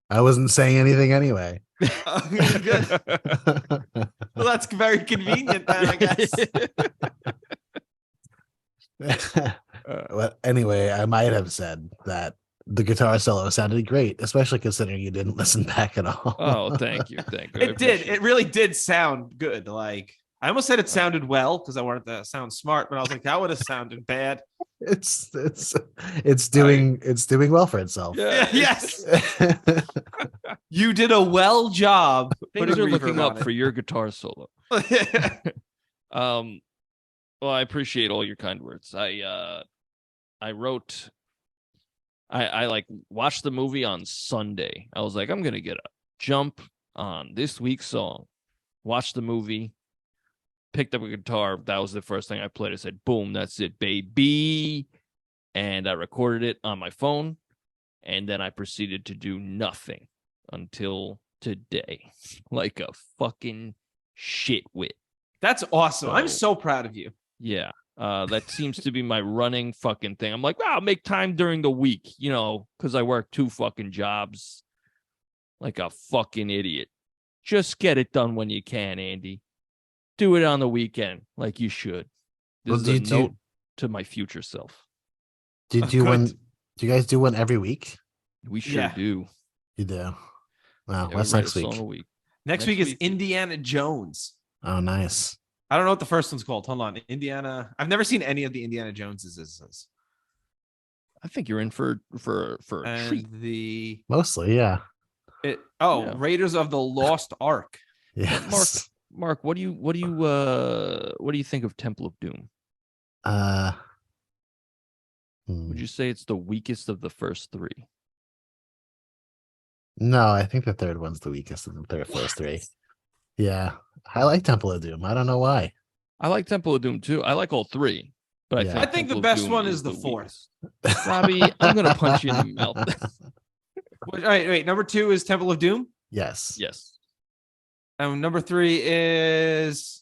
I wasn't saying anything anyway. Good. Well, that's very convenient, then, I guess. Well, anyway, I might have said that the guitar solo sounded great, especially considering you didn't listen back at all. Oh, thank you. Thank you. I It did. appreciate It really did sound good. Like I almost said it sounded well because I wanted to sound smart, but I was like, that would have sounded bad. It's doing well for itself. Yeah. Yes. You did a well job. Things putting are reverb looking on up for your guitar solo. it. Well, I appreciate all your kind words. I wrote. I like watched the movie on Sunday. I was like, I'm gonna get a jump on this week's song. Watched the movie, picked up a guitar. That was the first thing I played. I said, boom, that's it, baby. And I recorded it on my phone. And then I proceeded to do nothing until today. Like a fucking shitwit. That's awesome. I'm So- so proud of you. Yeah. That seems to be my running fucking thing. I'm like, well, I'll make time during the week, because I work 2 fucking jobs like a fucking idiot. Just get it done when you can, Andy. Do it on the weekend like you should. This Well, is do a you note to my future self. Do you do one? Good. Do you guys do one every week? We sure Yeah. do. You do. Wow, Yeah, we what's write a next song week? a week. Next Next week is week- Indiana Jones. Oh, nice. I don't know what the first one's called. Hold on. Indiana. I've never seen any of the Indiana Joneses. I think you're in for a treat. And the Yeah. Yeah. Raiders of the Lost Ark. Yes. Mark, what do you think of Temple of Doom? Would you say it's the weakest of the first 3? No, I think the third one's the weakest of the first 3. Yeah, I like Temple of Doom. I don't know why. I like Temple of Doom too. I like all 3, but Yeah. I think the Temple of best Doom one is the fourth. weakest. Robbie, I'm gonna punch you in the mouth. Wait. Number 2 is Temple of Doom. Yes. Yes. And number 3 is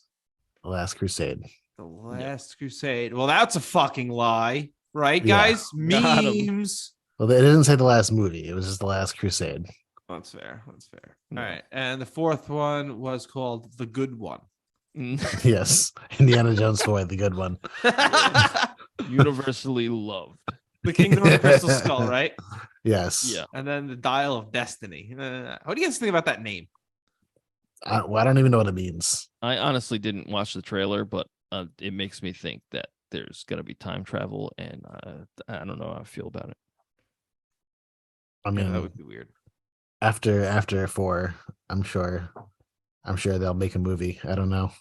The Last Crusade. The Last Crusade. Well, that's a fucking lie, right, Yeah. guys? Got 'em. Memes. Well, it didn't say the last movie. It was just the Last Crusade. That's fair. All Yeah. right. And the 4th one was called The Good One. Yes, Indiana Jones 4, the good one. Universally loved. The Kingdom of the Crystal Skull, right? Yes. Yeah. And then the Dial of Destiny. What do you guys think about that name? I don't even know what it means. I honestly didn't watch the trailer, but it makes me think that there's gonna be time travel, and I don't know how I feel about it. I mean, That would be weird. after 4, I'm sure they'll make a movie. I don't know.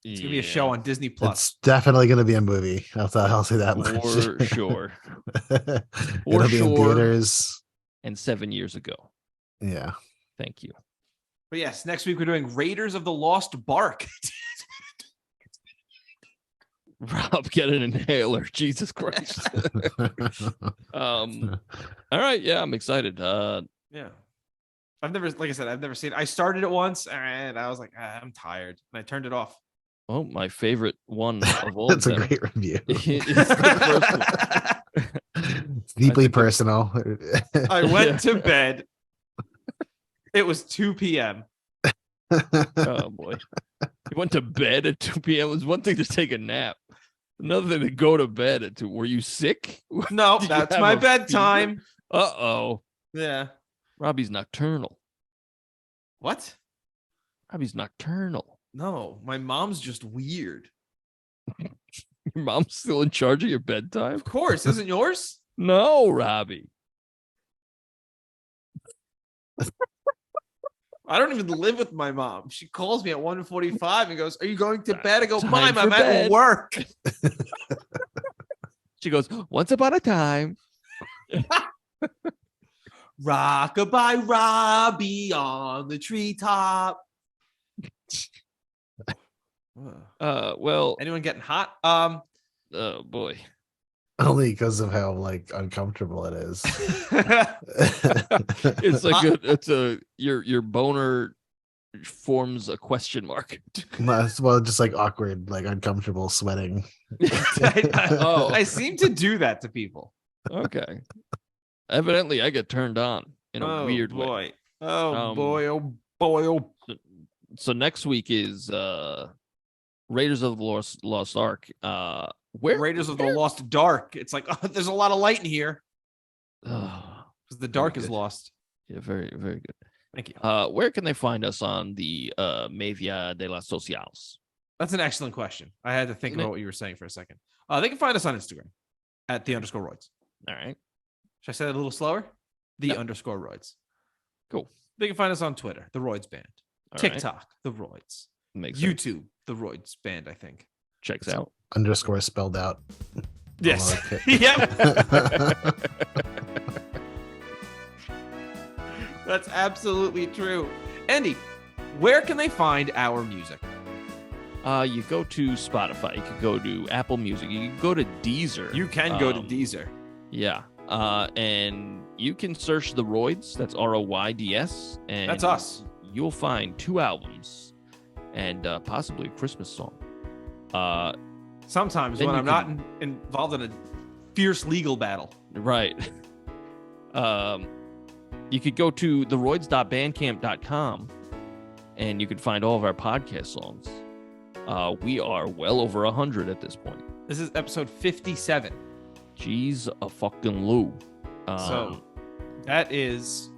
It's gonna be a show on Disney Plus. It's definitely going to be a movie. I'll say that much. For sure. It'll be in sure. theaters. And 7 years ago. Yeah. Thank you. But yes, next week we're doing Raiders of the Lost Bark. Rob, get an inhaler. Jesus Christ. All right. Yeah, I'm excited. Yeah. I've never seen it. I started it once and I was like, I'm tired. And I turned it off. Oh, my favorite one of all. That's of a them great review. is the first one. It's deeply took a- personal. I went to bed. It was 2 p.m. Oh boy. You went to bed at 2 p.m. It was one thing to take a nap. Another thing to go to bed at 2. Were you sick? No, Did you that's have my a bedtime. Uh-oh. Yeah. Robbie's nocturnal. What? Robbie's nocturnal. No, my mom's just weird. Your mom's still in charge of your bedtime? Of course, isn't yours? No, Robbie. I don't even live with my mom. She calls me at 1:45 and goes, "Are you going to bed?" I go, Time "Mom, for I'm bed." at work." She goes, once upon a time. Rockabye Robbie on the treetop. Well, Anyone getting hot? oh boy. Only because of how like uncomfortable it is. It's like your boner forms a question mark. Well, just like awkward, like uncomfortable sweating. Oh. I seem to do that to people. Okay. Evidently, I get turned on in a weird way. Oh boy! Oh boy! Oh. So next week is Raiders of the Lost Ark. Where Raiders of the Lost Dark. It's like, oh, there's a lot of light in here Oh, because the dark is good. lost. yeah, very, very good. Thank you. Where can they find us on the Media de las Sociales? That's an excellent question. I had to think Isn't about it? what you were saying for a second. They can find us on Instagram at @the_Royds. All right. Should I say that a little slower? The Yep. _Royds. Cool. They can find us on Twitter, the Royds Band. All right. TikTok, the Royds. Makes sense. YouTube, the Royds Band, I think. Checks out. Underscore spelled out. Yes. Okay. Yep. That's absolutely true. Andy, where can they find our music? You go to Spotify. You can go to Apple Music. You can go to Deezer. You can go to Deezer. Yeah. And you can search the Royds. That's ROYDS. And That's us. You'll find 2 albums and possibly a Christmas song. Sometimes Then when you I'm not involved in a fierce legal battle. Right. You could go to theroids.bandcamp.com and you can find all of our podcast songs. We are well over 100 at this point. This is episode 57. Jeez a fucking Lou. So that is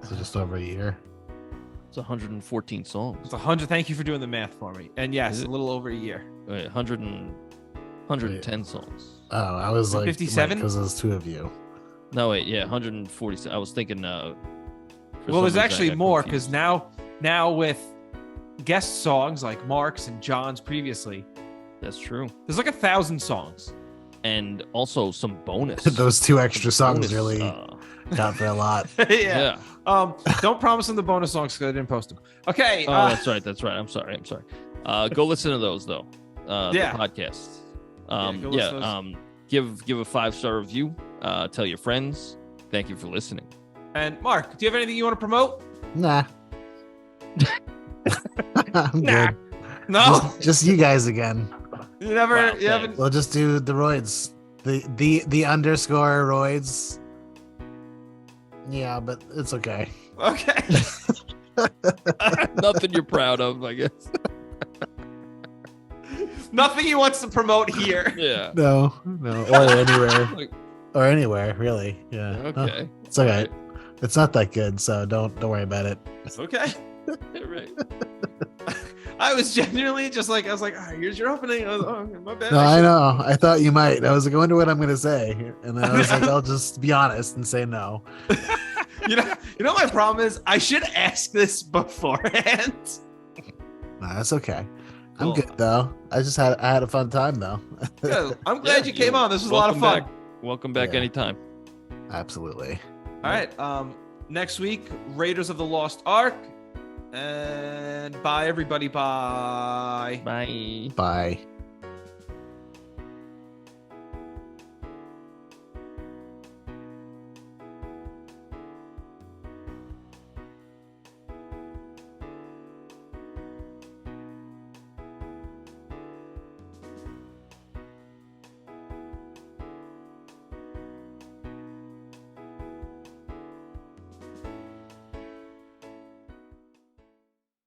So just over a year. It's 114 songs. it's 100. Thank you for doing the math for me. And yes, Is a it? little over a year. Wait, 110 songs. Oh, I was like 57? because there's 2 of you. No, wait, yeah, 147. I was thinking. Well, there's actually more because now with guest songs like Mark's and John's previously, that's true, there's like 1,000 songs. and also some bonus. Those 2 extra songs bonus, really got for a lot. Yeah. Don't promise them the bonus songs because I didn't post them. Okay. Oh, that's right. That's right. I'm sorry. Go listen to those though. Yeah. The podcasts. go listen to those. Give a 5-star review. Tell your friends. Thank you for listening. And Mark, do you have anything you want to promote? Nah. I'm Nah. good. No. Just you guys again. You never. Wow, you thanks. haven't. We'll just do the Royds. The _ Royds. Yeah, but it's okay. Okay. Nothing you're proud of, I guess. Nothing he wants to promote here. Yeah. No. Or anywhere. Like- Or anywhere, really. Yeah. Okay. It's okay. It's not that good, so don't worry about it. Okay. Right. I was genuinely just like, I was like, all right, here's your opening. I was, oh, my bad. No, I know. I thought you might. I was like, I wonder what I'm gonna say. And then I was like, I'll just be honest and say no. You know, my problem is I should ask this beforehand. No, that's okay. Cool. I'm good though. I had a fun time though. Good. I'm glad you came on. This was a lot of welcome fun. Welcome back Yeah. anytime. Absolutely. All right. Next week, Raiders of the Lost Ark. And bye, everybody. Bye. Bye. Bye.